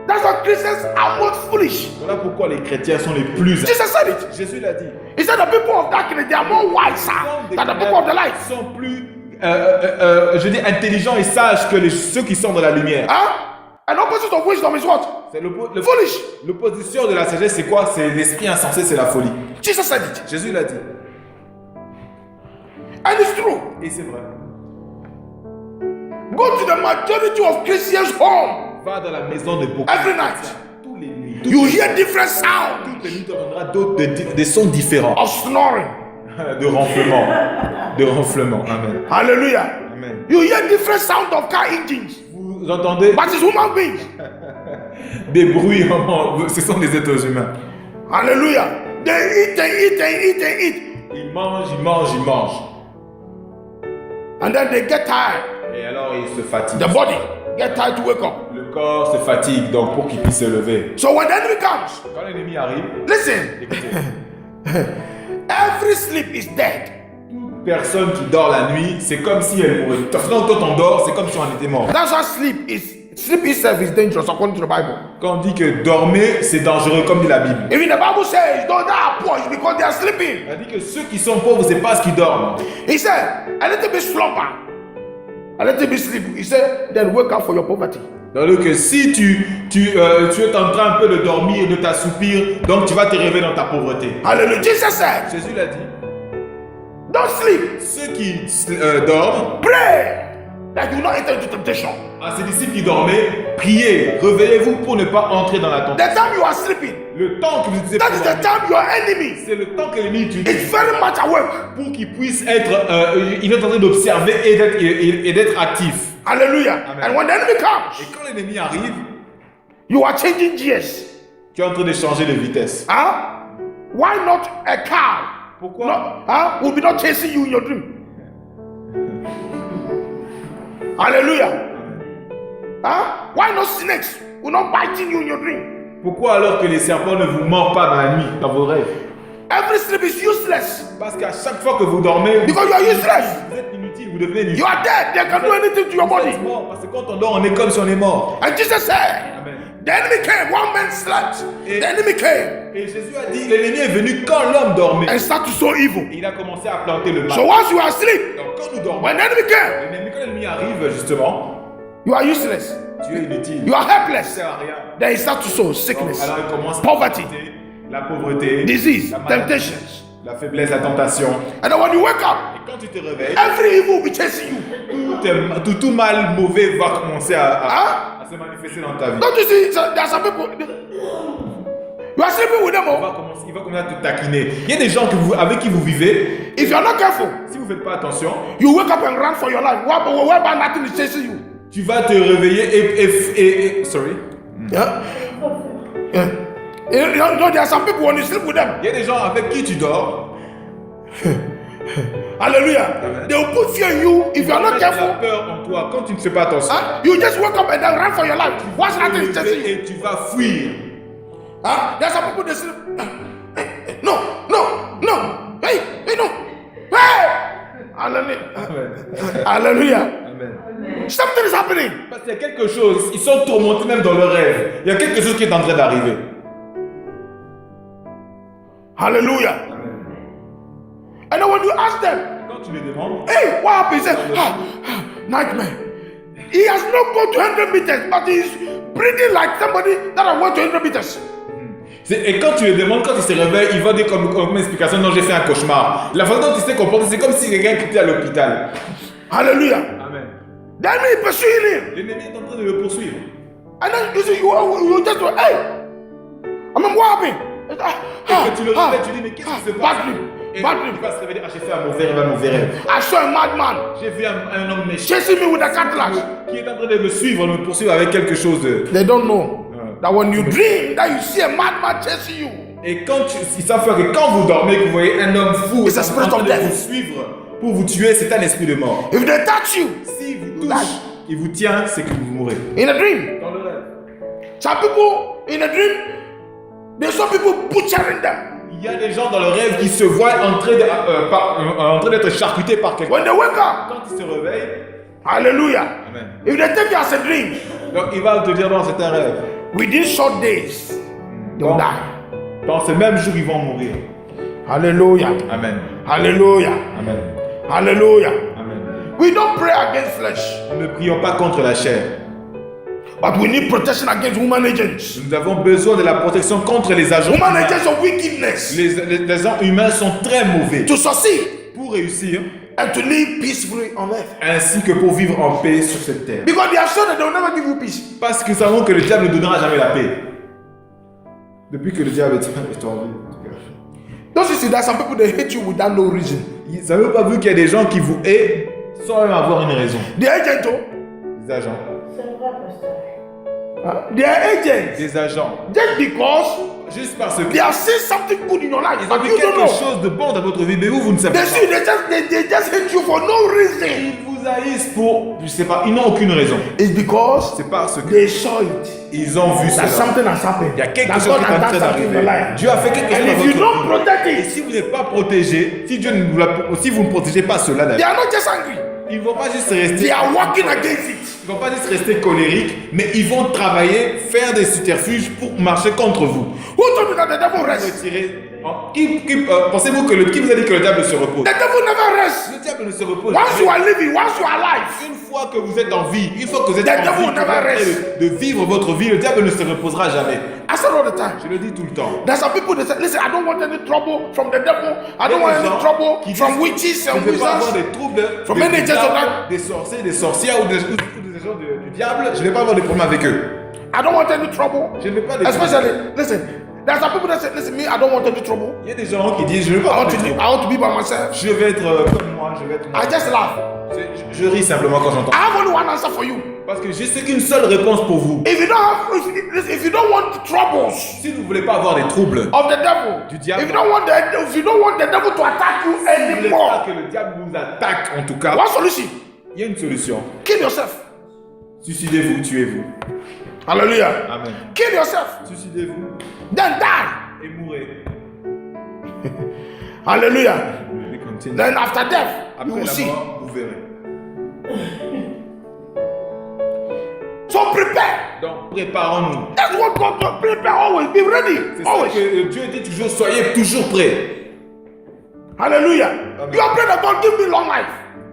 That's why Christians are most foolish. Voilà pourquoi les chrétiens sont les plus... Jesus said it. Jésus l'a dit. He said the people of darkness, they are more wiser than the people of the light. Ils sont plus, je dis, intelligents et sages que ceux qui sont dans la lumière. Huh? An opposite of wisdom is what? C'est Foolish. l'opposition de la sagesse, c'est quoi? C'est l'esprit insensé, c'est la folie. Jesus said it. Jésus l'a dit. And it's true. Et c'est vrai. Go to the majority of Christians' home Va dans la maison de beaucoup. every night. Tous les nuits. You hear different sounds Toutes les nuits, tu entendras des sons différents. of snoring. De ronflement. De ronflement. Amen. Hallelujah. Amen. You hear different sounds of car engines. Vous entendez But it's human beings. des bruits, ce sont des êtres humains. Hallelujah. They eat, they eat, they eat, they eat. Ils mangent, ils mangent, ils mangent. And then they get tired. Et alors ils se fatiguent. The body get tired to wake up. Le corps se fatigue donc pour qu'il puisse se lever. So when the enemy comes, Quand l'ennemi arrive, listen. écoutez, Every sleep is dead. toute personne qui dort la nuit, c'est comme si elle mourait. Quand on dort, c'est comme si on était mort. That's why sleep itself is dangerous according to the Bible. Quand on dit que dormir, c'est dangereux, comme dit la Bible. Even the Bible says those that are poor is because they are sleeping. Elle dit que ceux qui sont pauvres, c'est parce qu'ils dorment. He said, a little bit slumber, a little bit sleep. He said, then wake up for your poverty. Donc si tu es en train un peu de dormir, de t'assoupir, donc tu vas te réveiller dans ta pauvreté. Hallelujah. Jesus said, Jésus l'a dit. don't sleep. Ceux qui dorment, Pray that you will not enter into temptation. à ses disciples qui dormaient, priez, réveillez-vous pour ne pas entrer dans la The tentation. time you are sleeping, Le temps que vous utilisez that pour is the dormir, time your enemy c'est le temps que l'ennemi utilise is very much awake. pour qu'il puisse être, il est en train d'observer et d'être actif. Hallelujah. Amen. And when the enemy comes, Et quand l'ennemi arrive, you are changing gears. tu es en train de changer de vitesse. Huh? Why not a cow? Pourquoi? Will be not chasing you in your dream. Hallelujah. Huh? Why not snakes will not biting you in your dream? Pourquoi alors que les serpents ne vous mordent pas dans la nuit, dans vos rêves? Every sleep is useless Parce qu'à chaque fois que vous dormez, because you are useless. vous êtes inutile, vous devenez inutile. You are dead. They can do anything to your Vous body. êtes mort, parce que quand on dort, on est comme si on est mort. And Jesus said, Amen. the enemy came. One man slept. The enemy came Et Jésus a dit, l'ennemi est venu quand l'homme dormait. and started to sow evil. Et il a commencé à planter le mal. So once you are asleep, Donc quand nous dormons, when the enemy came, quand l'ennemi arrive justement, you are useless. tu es inutile. You are Tu ne helpless. sers à rien. Then he starts to sow Donc, sickness, alors il commence poverty, la pauvreté, disease, la maladie, temptations. la faiblesse, la tentation. And then when you wake up, Et quand tu te réveilles, every evil will be chasing you. tout mal mauvais va commencer à Huh? se manifester dans ta vie. Don't you see? There are some people. You are sleeping with them. Il Oh. va commencer à te taquiner. Il y a des gens avec qui vous vivez, If you are not careful, si vous ne faites pas attention, you wake up and run for your life. Whereby nothing is chasing you. tu vas te réveiller et sorry. Yeah. Yeah. You know, there are some people when you sleep with them. Il y a des gens avec qui tu dors. Hallelujah. They will put fear in you if you are not Tu as careful. peur en toi quand tu ne fais pas attention. Huh? You just wake up and then run for your life. Once nothing is chasing you. Et tu vas fuir. Huh? There are some people they sleep. No. Hey, no. Hey. Hallelujah. Hallelujah. Amen. Something is happening. Parce qu'il y a quelque chose, ils sont tourmentés même dans leur rêve. Il y a quelque chose qui est en train d'arriver. Hallelujah. And then when you ask them, Quand tu les demandes, hey, what happened? He said, nightmare. He has not gone to 100 meters, but he's breathing like somebody that has went to 100 meters. et quand tu les demandes, quand ils se réveillent, ils vont dire comme explication, non, j'ai fait un cauchemar. La façon dont ils se comportent, c'est comme si quelqu'un qui était à l'hôpital. Hallelujah. Amen. The enemy is pursuing him. L'ennemi est en train de le poursuivre. And then you see, you just go, hey. I mean, what happened? Et quand tu le réveilles, tu dis, mais qu'est-ce qui se passe? Et Bad il va se réveiller, j'ai fait un mauvais rêve. I saw a madman J'ai vu un homme méchant chasing me with a cutlass. qui est en train de me suivre, de me poursuivre avec quelque chose de... They don't know that when you dream that you see a madman chasing you, Et ils savent faire que quand vous dormez, que vous voyez un homme fou It's a spirit en train of de death. vous suivre pour vous tuer, c'est un esprit de mort. if they touch you Si vous touche, il vous tient, c'est que vous mourrez. in a dream, Dans le rêve. some people in a dream, they saw people butchering them. Il y a des gens dans le rêve qui se voient en train d'être charcutés par quelqu'un. When they wake up, Quand ils se réveillent, hallelujah. Amen. If they take you as a dream, Donc il va te dire non, c'est un rêve. within short days, they will Dans, die. dans ce même jour, ils vont mourir. Hallelujah. Amen. Hallelujah. Amen. Hallelujah. Amen. We don't pray against flesh, Nous ne prions pas contre la chair. but we need protection against human agents. Nous avons besoin de la protection contre les agents Human humains. agents of wickedness Les agents humains sont très mauvais. to succeed Pour réussir, and to live peacefully on earth. ainsi que pour vivre en paix sur cette terre. Because they are sure that they will never give you peace. Parce que nous savons que le diable ne donnera jamais la paix. Depuis que le diable est en vie. Don't you see that some people they hate you without no reason? Vous n'avez pas vu qu'il y a des gens qui vous haïssent sans même avoir une raison. The agent, Des agents. they are agents Des agents. just because Juste parce they qu'ils have seen something good in your life, ont but vu you don't quelque know. chose de bon dans votre vie, mais vous ne savez They pas. see, they just hate you for no reason. Ils vous haïssent pour, je sais pas, ils n'ont aucune raison. It's because C'est parce que they saw it. ils ont vu That cela. something has happened. Il y a quelque That chose God qui est en has train done something in your d'arriver. life. Dieu a fait quelque chose And dans if you votre don't vie. protect Et it, si vous n'êtes pas protégé, si vous ne protégez pas cela, they are not just angry. ils ne vont pas juste They rester, are working against it. ils vont pas juste rester colériques, mais ils vont travailler, faire des subterfuges pour marcher contre vous. Who told you that the devil rests? Retirer. Pensez-vous que qui vous a dit que le diable se repose? The devil never rests. Le diable ne se repose Once you jamais. are living, once you are alive, Une fois que vous êtes en vie, une fois que vous êtes The en devil vie, que vous êtes en never train de vivre votre vie, le diable ne se reposera jamais. I said all the time. Je le dis tout le temps. There's some people that say, listen, I don't want any trouble from the devil. I don't Il y a want des any gens trouble qui from disent, witches je and ne veux pas avoir wizards. des troubles From des any agents of diables, that. des sorciers, des sorcières ou des gens du diable. Je ne vais pas avoir de problème avec eux. I don't want any trouble. Je ne veux pas de Especially, listen, there's some people that say, listen, me, I don't want any trouble. Il y a des gens qui disent, je ne veux pas I avoir want de to, troubles. I want to be by myself. Je vais être comme moi, je vais être moi. I just laugh. Je ris simplement quand j'entends. I have only one answer for you. Parce que je sais qu'une seule réponse pour vous. If you don't have, if you don't want troubles Si vous ne voulez pas avoir des troubles, of the devil, Du diable. if you don't want the devil to attack you si vous ne voulez pas anymore, que le diable vous attaque, en tout cas, one solution: il y a une solution. kill yourself. Suicidez-vous, tuez-vous. Hallelujah. Amen. Kill yourself. Suicidez-vous Then die. et mourrez. Hallelujah. Et continuez. Then after death, you Après will la see. mort, vous verrez. So prepare. Donc, préparons-nous. That's what God does. Prepare always. Be ready. C'est ça Always. que Dieu dit toujours, soyez toujours prêts. Hallelujah. Amen. You are praying that God give me long life.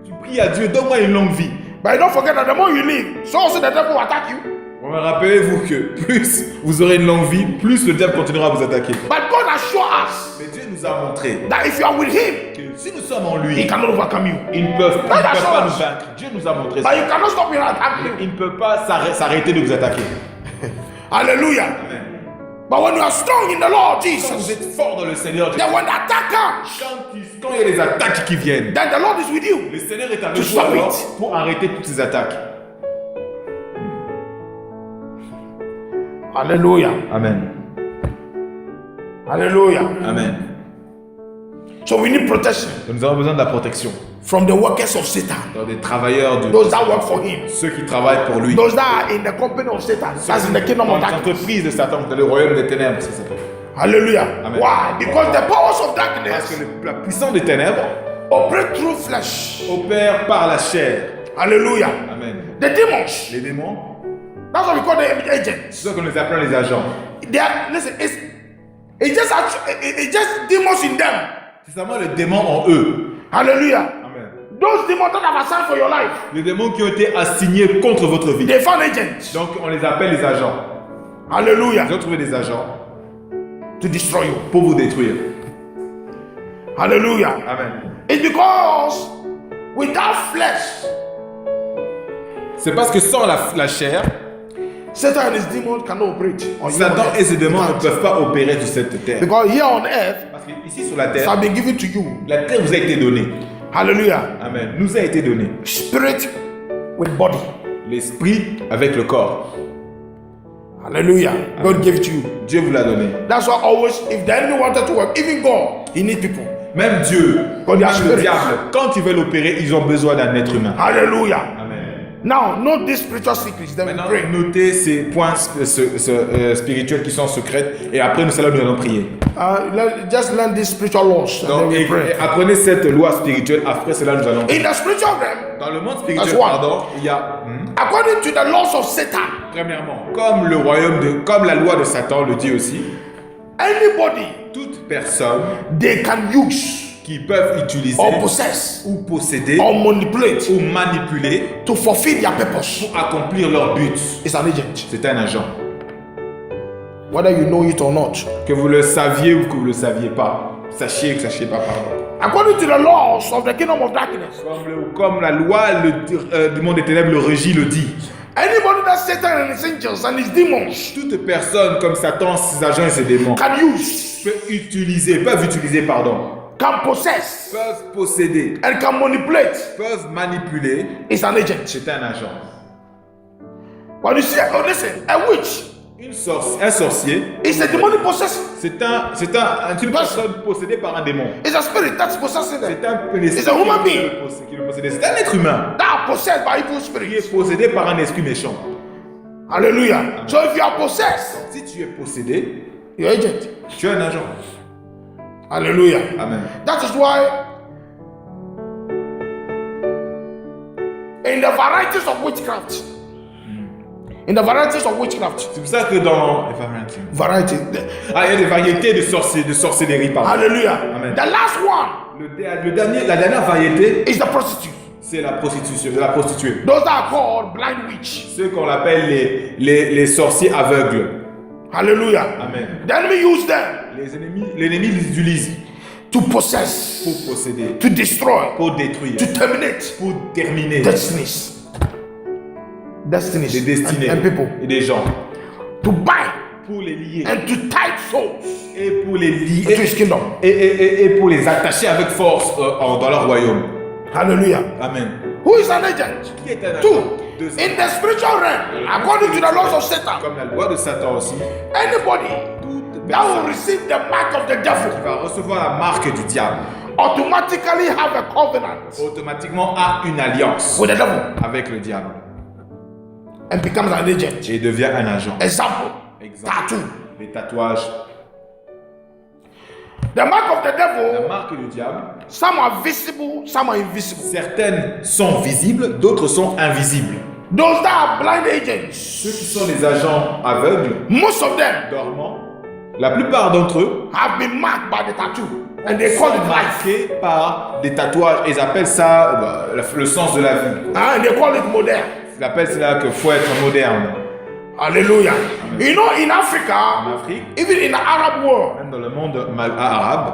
Tu pries à Dieu, donne-moi une longue vie. But don't forget that the more you live, so also the devil will attack you. Bon, rappelez-vous que plus vous aurez une longue vie, plus le diable continuera à vous attaquer. But God assures us Mais Dieu nous a montré that if you are with Him, que si nous sommes en He lui, cannot overcome you. ils ne peuvent pas That's nous us. vaincre. Dieu nous a montré But ça. you cannot stop Him attacking you. Il ne peut pas s'arrêter de vous attaquer. Hallelujah. Amen. But when you are strong in the Lord Quand vous Jesus, êtes fort dans le Seigneur, Dieu, then when the attack comes, quand il y a des attaques qui viennent, then the Lord is with you. le Seigneur est avec To vous stop alors it. pour arrêter toutes ces attaques. Hallelujah. Amen. Hallelujah. Amen. So we need protection Nous avons besoin de la protection from the workers of Satan, dans des travailleurs, those that work for him, ceux qui travaillent pour lui. those that are in the company of Satan, that's in the kingdom Dans of darkness. l'entreprise de Satan, dans le royaume des ténèbres, ça s'appelle. Hallelujah. Amen. Why? Because the powers of Parce darkness que la puissance des ténèbres operate through flesh. opère par la chair. Hallelujah. Amen. The demons, Les démons, that's what we call the c'est agents. ça qu'on les appelle les agents. They are, listen, It's just demons in them. C'est seulement les démons en eux. Hallelujah. Amen. Those demons that have assigned for your life, Les démons qui ont été assignés contre votre vie. they found agents. Donc on les appelle les agents. Hallelujah. Ils ont trouvé des agents To destroy you. pour vous détruire. Hallelujah. Amen. It's because without flesh, C'est parce que sans la chair, Satan and his demons cannot operate on you. Satan et ses démons They ne can't. peuvent pas opérer sur cette terre. Because here on earth, Parce que ici sur la it terre, has been given to you. la terre vous a été donnée. Hallelujah. Amen. Nous a été donnée. Spirit with body. L'esprit avec le corps. Hallelujah. God gave it to you. Dieu vous l'a donné. That's why always, if the enemy wanted to work, even God, he needs people. Même Dieu, God, même the le spirit. diable, quand ils veulent opérer, ils ont besoin d'un être humain. Hallelujah. Amen. Now, note these spiritual secrets. Then we Maintenant, pray. notez ces points spirituels qui sont secrets et après nous allons prier. Just learn these spiritual laws. And then Donc, we pray. apprenez cette loi spirituelle, après cela nous allons prier. In the spiritual realm, Dans le monde spirituel, That's one. pardon, il y a, according to the laws of Satan, premièrement, comme la loi de Satan le dit aussi, anybody toute personne they can use qui peuvent utiliser or possess ou posséder or manipulate ou manipuler to fulfill their purpose pour accomplir leur but, is an agent. c'est un agent. Whether you know it or not. Que vous le saviez ou que vous ne le saviez pas, sachiez pas, pardon. According to the laws of the kingdom of darkness, Comme la loi du monde des ténèbres, le régit le dit. anybody that Satan and his angels and his demons Toute personne comme Satan, ses agents et ses démons can use, peuvent utiliser, can possess, peuvent posséder, and can manipulate peuvent manipuler, is an agent. c'est un agent. When you see, oh, listen, a witch Un sorcier, is a demonic possessor. c'est une personne possédée par un démon. It's a spirit that's possessing them. C'est un esprit It's a human being qui le possède. C'est un être humain that are possessed by evil qui est spirits. possédé par un esprit méchant. Hallelujah. So if you are possessed, Si tu es possédé, you're agent. tu es un agent. Hallelujah. Amen. That is why in the varieties of witchcraft, C'est pour ça que dans variety, il y a des variétés de sorcellerie, pardon. hallelujah. Amen. The last one La dernière variété, is the prostitute. c'est la prostituée. Those that are called blind witch. Ceux qu'on appelle les sorciers aveugles. Hallelujah. Amen. The enemy used them L'ennemi les utilise to possess, pour posséder, to destroy, pour détruire, to terminate pour terminer destinies des destinées and people, et des gens, to bind pour les lier and to tie souls et pour les into lier his kingdom. et pour les attacher avec force dans leur royaume. Hallelujah. Amen. Who is an agent? Qui est un agent? Two. Deux. In the spiritual realm, according to the laws of Satan, Comme la loi de Satan aussi, anybody toute that will personne receive the mark of the devil va recevoir la marque du diable automatically have a covenant automatiquement a une alliance with the devil avec le diable and becomes an agent. et devient un agent. Example, Exemple, tattoo. les tatouages. The mark of the La devil, marque du diable, some are visible, some are invisible. certaines sont visibles, d'autres sont invisibles. Those that are blind Ceux agents, qui sont des agents aveugles, most of them dormants, la plupart d'entre eux have been marked by the tattoo and they call sont it life. marqués par des tatouages. Ils appellent ça le sens de la vie. And they call it modern. Ils appellent cela que faut être moderne. Hallelujah. You know, in En Africa, Afrique, even in the Arab world, même dans le monde arabe,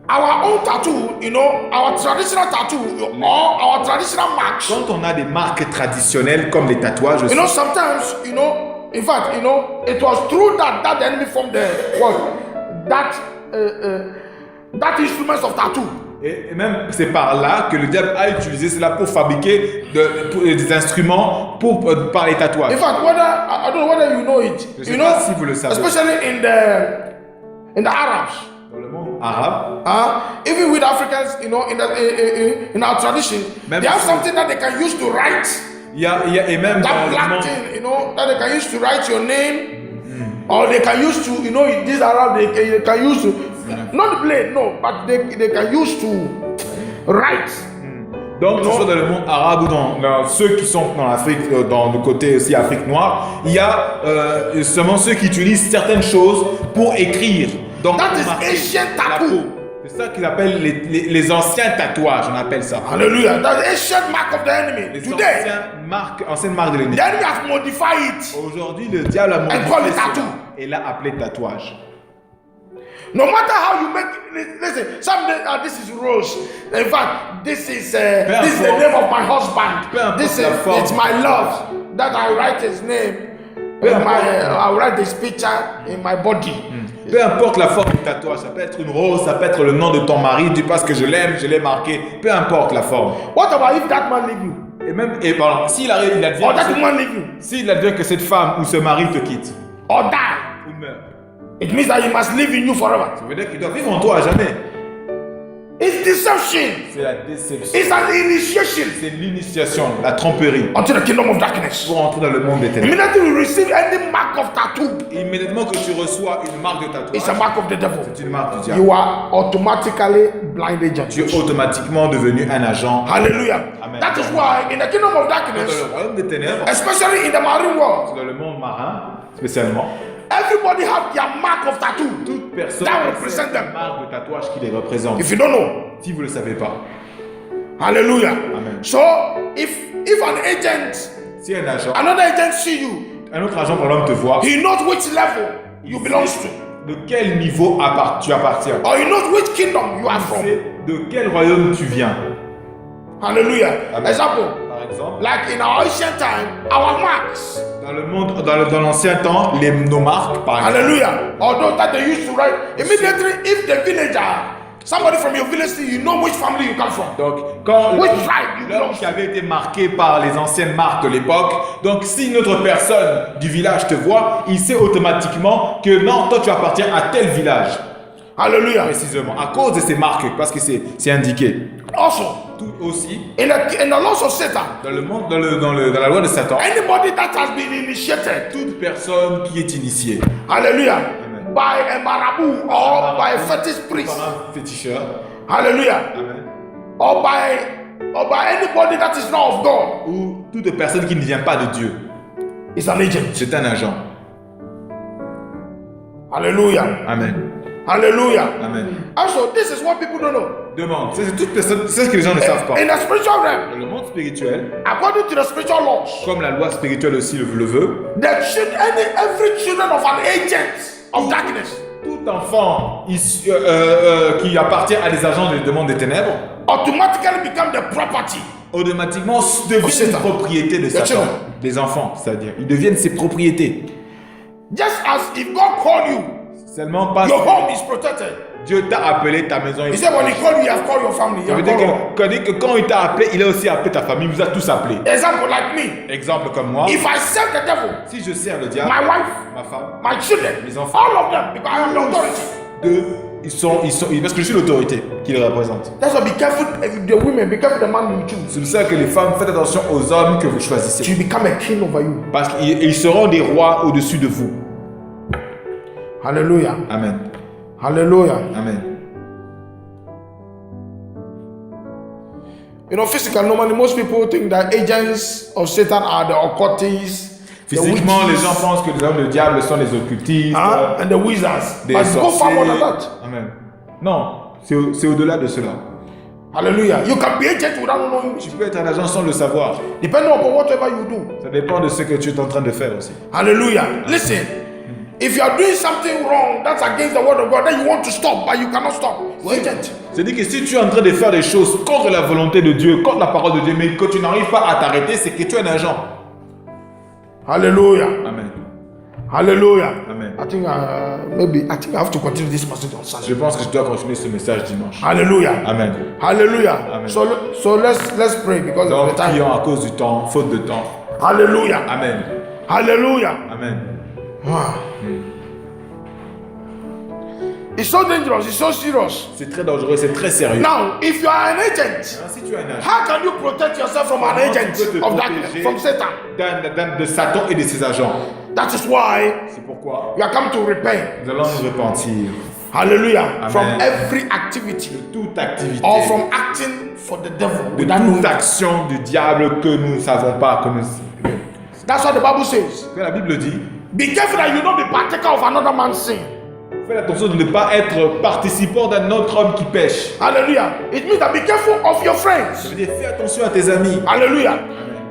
our own tattoo, you know, our traditional tattoo or our traditional marks, quand on a des marques traditionnelles comme les tatouages aussi, you know, sometimes, you know, in fact, you know, it was through that the enemy formed the what that instruments of tattoo. et même c'est par là que le diable a utilisé cela pour fabriquer des instruments par les tatouages. In fact, I don't know whether you know it. Je sais You pas know, si vous le savez. especially in the Arabs. Dans le monde arabe, Even with Africans, you know, in our tradition, Même they have si- something that they can use to write. il y a et même That dans le black monde, thing, you know, that they can use to write your name, or they can use to, you know, in this Arab, they can use to, not blade, no, but they can use to write. donc que ce soit dans le monde arabe ou dans ceux qui sont dans l'Afrique, dans le côté aussi Afrique noire, il y a seulement ceux qui utilisent certaines choses pour écrire Donc, That pour is marquer ancient la tattoo. peau. C'est ça qu'ils appellent les anciens tatouages, on appelle ça. Hallelujah. That's the ancient mark of the enemy. Les Today, anciennes marques de l'ennemi. the enemy has modified it. Aujourd'hui, le diable a call it modifié tattoo. cela et l'a appelé tatouage. No matter how you make, listen. Some days, this is rose. In fact, this is the name of my husband. This is it's my love that I write his name. I write this picture in my body. Peu importe la forme du tatouage, ça peut être une rose, ça peut être le nom de ton mari, tu penses que je l'ai marqué, peu importe la forme. What about if that man leave you? Et pardon, s'il advient, Or that woman leave you? s'il advient que cette femme ou ce mari te quitte, Or die? ou meurt, It means that he must live in you forever. ça veut dire qu'il doit vivre en toi à jamais. It's deception. C'est la déception. It's an initiation C'est l'initiation, la tromperie unto the kingdom of darkness. pour entrer dans le monde des ténèbres. Immediately you receive any mark of tattoo, Immédiatement que tu reçois une marque de it's a tatouage, mark of the devil. c'est une marque du diable. You are automatically blind agent. Tu es automatiquement devenu un agent. Hallelujah. Amen. That is why in the kingdom of Dans darkness, le royaume des ténèbres, especially in the marine world, dans le monde marin spécialement, everybody have their mark of tattoo. toute personne That a represent them. une marque de tatouage qui les représente. If you don't know, Si vous ne le savez pas. hallelujah. Amen. So if an agent, Si un agent, another agent see you, un autre agent par exemple te voit, he knows which level you belong to, de quel niveau tu appartiens, or he knows which kingdom you are from. c'est de quel royaume tu viens. Hallelujah. Amen. Example, Par exemple, like in our ancient time, our marks. dans le monde, dans l'ancien temps, nos marques, par exemple, Hallelujah. Although that they used to write immediately, if the villager, somebody from your village, you know which family you come from. donc quand Which tribe you belong l'homme to. qui avait été marqué par les anciennes marques de l'époque, donc si une autre personne du village te voit, il sait automatiquement que non, toi tu appartiens à tel village, Hallelujah. précisément, à cause de ces marques, parce que c'est indiqué. Also, Tout aussi, in the laws of Satan, dans le monde, dans la loi de Satan, anybody that has been initiated, toute personne qui est initiée hallelujah, Amen. by a marabout or by a fetish priest, par un féticheur, hallelujah, Amen, or by anybody that is not of God, ou toute personne qui ne vient pas de Dieu, is an agent. c'est un agent. Hallelujah. Amen. Hallelujah. Amen. Also, this is what people don't know. Demande, c'est toute personne, c'est ce que les gens ne savent pas. In the spiritual realm, Dans le monde spirituel, according to the spiritual laws, comme la loi spirituelle aussi le veut, every children of an agent of darkness tout enfant qui appartient à des agents du monde des ténèbres, automatically become the property. automatiquement devient une Satan. propriété de Satan. children. Des enfants, c'est-à-dire, ils deviennent ses propriétés. Just as if God called you, Seulement parce your que home is protected. Dieu t'a appelé, ta maison est He said when he called you, he has called your family. He Ça has veut dire called all. que quand il t'a appelé, il a aussi appelé ta famille, il vous a tous appelés. Example like me. Exemple comme moi, If I serve the devil, si je sers le diable, my wife, ma femme, my children, Les enfants. all of them, because I am the authority. parce que je suis l'autorité qui les représente. That's why be careful, the women, be careful the man you choose. C'est pour ça que les femmes, faites attention aux hommes que vous choisissez. You become a king over you. Parce qu'ils seront des rois au-dessus de vous. Hallelujah. Amen. Hallelujah. Amen. You know, physically, normally most people think that agents of Satan are the occultists, the Physiquement, les witches, gens pensent que les hommes de diable sont les occultistes, and the wizards. des But go far more than sorciers. that. Amen. Non, c'est au-delà de cela. Hallelujah. You can be agent without knowing. Tu peux être un agent sans le savoir. Depending upon whatever you do. Ça dépend de ce que tu es en train de faire aussi. Hallelujah. Listen. If you are doing something wrong that's against the word of God, then you want to stop, but you cannot stop. You're agent. C'est-à-dire que si tu es en train de faire des choses contre la volonté de Dieu, contre la parole de Dieu, mais que tu n'arrives pas à t'arrêter, c'est que tu es un agent. Hallelujah. Amen. Hallelujah. Amen. I think I have to continue this message on Sunday. Je pense que je dois continuer ce message dimanche. Hallelujah. Amen. Hallelujah. Amen. So let's pray because of Donc, the time. prions à cause du temps, faute de temps. Hallelujah. Amen. Hallelujah. Amen. Ah. It's so dangerous. It's so serious. C'est très dangereux, c'est très sérieux. Now, if you are an agent, Si tu es un agent, how can you protect yourself from an comment tu agent peux te of darkness, protéger from Satan? de Satan et de ses agents. That is why C'est pourquoi we are come to repent. nous allons nous repentir Hallelujah. Amen. From every activity de toute activité, or from acting for the devil de without knowing. toute action du diable que nous ne savons pas. That's what the Bible says. Que la Bible dit, Be careful that you don't be partaker of another man's sin. Fais attention de ne pas être participant d'un autre homme qui pêche. Hallelujah. It means that be careful of your Ça friends. veut dire fais attention à tes amis. Hallelujah.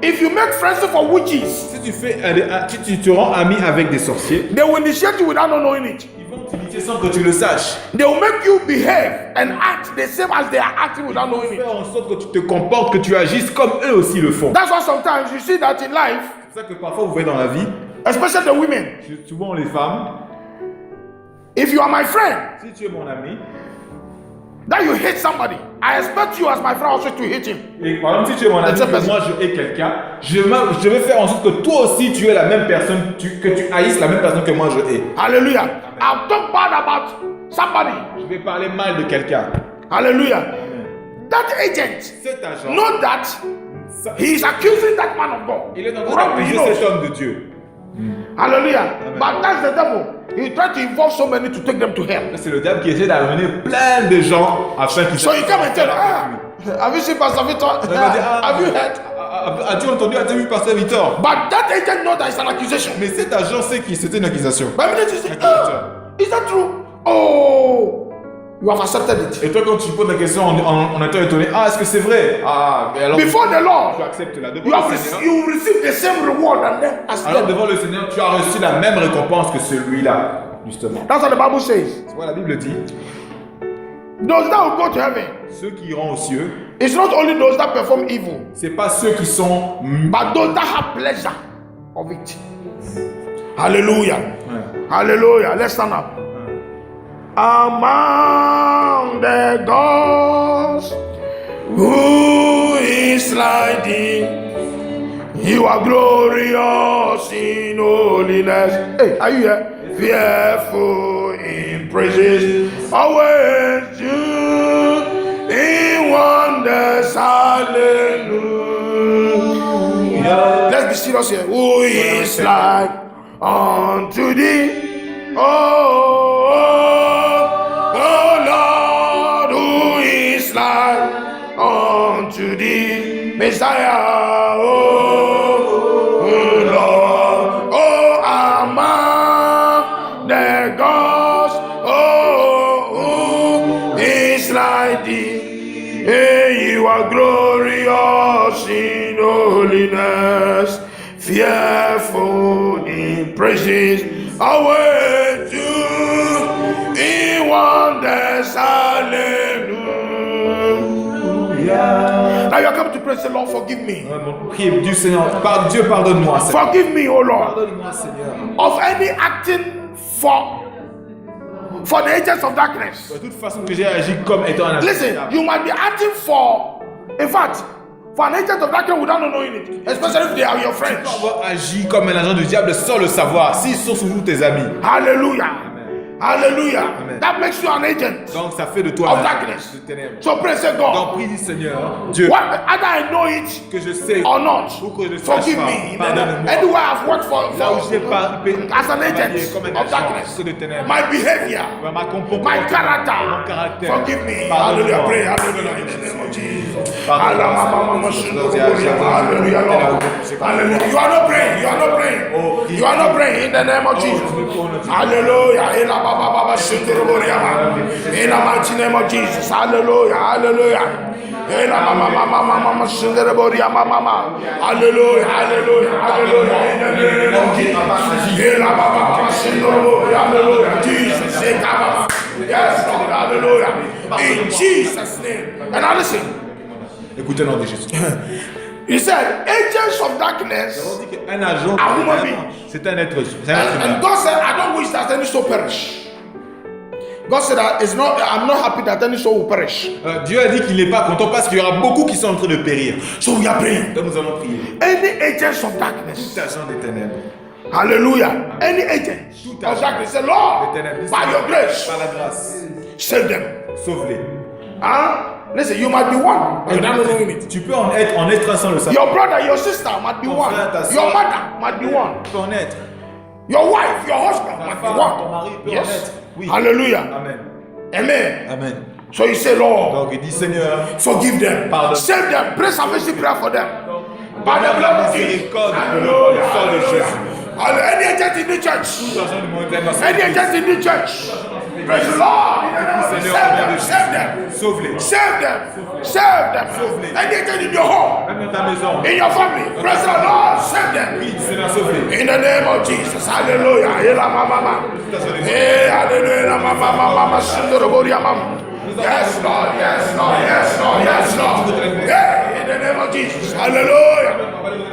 If you make friends for witches, Si tu te rends ami avec des sorciers, they will initiate you without not knowing it. ils vont t'initier sans que tu le saches. They will make you behave and act the same as they are acting without knowing it. Faire en sorte que tu te comportes, que tu agisses comme eux aussi le font. That's why sometimes you see that in life, C'est pour ça que parfois vous voyez dans la vie, especially the women, souvent les femmes, if you are my friend, si tu es mon ami, that you hate somebody, I expect you as my friend also to hate him. et par exemple si tu es mon ami, que moi je hais quelqu'un, je vais faire en sorte que toi aussi tu es la même personne, que tu haïsses la même personne que moi je hais. Hallelujah. I'll talk bad about somebody. Je vais parler mal de quelqu'un. Hallelujah. That agent Cet agent, know that he is accusing that man of God. il est en train Wrongly, he d'accuser knows. cet homme de Dieu. Hallelujah. But that's the devil. He tried to involve so many to take them to hell. C'est le diable qui essaie d'amener plein de gens afin qu'ils So you come and tell, have you seen Pastor Victor? Il va dire, Have you heard? As-tu entendu, as-tu vu Pasteur Victor? But that agent knows that it's an accusation. Mais cet agent sait que c'était une accusation. But immediately you say, is that true? Oh, you have accepted it. Et toi, quand tu poses la question en étant étonné, est-ce que c'est vrai? Mais alors, Before the Lord, tu acceptes là. you Devant le Seigneur, you receive the same reward and then as alors them. devant le Seigneur, tu as reçu la même récompense que celui-là, justement. That's what the Bible says. Tu vois, la Bible dit, Those that will go to heaven, ceux qui iront aux cieux, it's not only those that perform evil, c'est pas ceux qui sont... but those that have pleasure of it. Hallelujah. Ouais. Hallelujah. Let's stand up. Among the gods, who is like thee? You are glorious in holiness. Hey, are you here? Fearful in praises, always you in wonders. Hallelujah. Let's be serious here. Who is like unto thee? Oh Lord, who is like unto thee? Messiah, oh Lord, oh among the gods, who is like thee? Hey, you are glorious in holiness, fearful in praises, always do in wonders. Hallelujah. Now you are coming to praise the Lord. Forgive me. Prie du Seigneur, Dieu pardonne-moi, Seigneur. Forgive me, O Lord, Pardonne-moi, Seigneur. of any acting for the agents of darkness. De toute façon que j'ai agi comme étant un agent. Listen, you might be acting for, in fact, for an agent of darkness without knowing it, especially if they are your Tu friends. peux avoir agi comme un agent du diable sans le savoir, s'ils sont surtout tes amis. Hallelujah. Hallelujah. Amen. That makes you an agent Donc ça fait de toi of un darkness. agent de ténèbres. So praise the God. Donc prie, Seigneur, Dieu, What, either I know it que je sais or not, ou que je ne sache forgive pas. me. Pardonne-moi. Anywhere I've worked for Là où j'ai pas as an agent comme un of darkness, agent de ténèbres. my behavior, Ma comportement, my mon character, caractère. forgive me. Pardonne-moi. Hallelujah. Pray. Hallelujah. In the name of Jesus. Pardonne-moi. Hallelujah. Lord. Hallelujah. You are not praying. You are not praying. You are not praying in the name of Jesus. Hallelujah. In the mighty name of Jesus. Hallelujah. Hallelujah. Hallelujah. Hallelujah. Hallelujah. In the name of Jesus. Hallelujah. Jesus. Yes, Lord. Hallelujah. In Jesus' name. And now listen. Écoutez le nom de Jésus. He said, agents of darkness. On dit qu'un agent, A human being. c'est un être humain. And God said, I don't wish that any soul perish. God said that it's not, I'm not happy that any soul will perish. Dieu a dit qu'il n'est pas content parce qu'il y aura beaucoup qui sont en train de périr. So we are praying. Donc nous allons prier. Any agents of darkness. Tout agent des ténèbres. Hallelujah. Any agents of darkness. Say, Lord, by your grace, Par la grâce, save them. sauve-les. Huh? Listen, you might be one, but you don't know it. Tu peux en être un sans le savoir. Your brother, your sister might be one. Your mother might be one. Tu peux en être. Your wife, your husband might be ton mari one. peut en Yes. être. Oui. Hallelujah. Amen. Amen. Amen. So you say, Lord, Donc il dit Seigneur, forgive them. Pardon. Save them. Pray salvation prayer for them. By the par blood la of Jesus. miséricorde, Hallelujah. sang de Jésus. Any agent in the church. Tout agent du mondial dans cette Any église. agent in the church. Praise the Lord. Save them. Sauve-les. Save them. Save them. Any agent in your home. Même dans ta maison. In your family. Praise the Lord. Save them. Oui, Seigneur, sauve-les. In the name of Jesus. Hallelujah. Ela mama. Hey, hallelujah. Mama, mama, sundoroboria mama. Yes, Lord. Yes, Lord. Yes, Lord. Yes, Lord. Hey, in the name of Jesus. Hallelujah.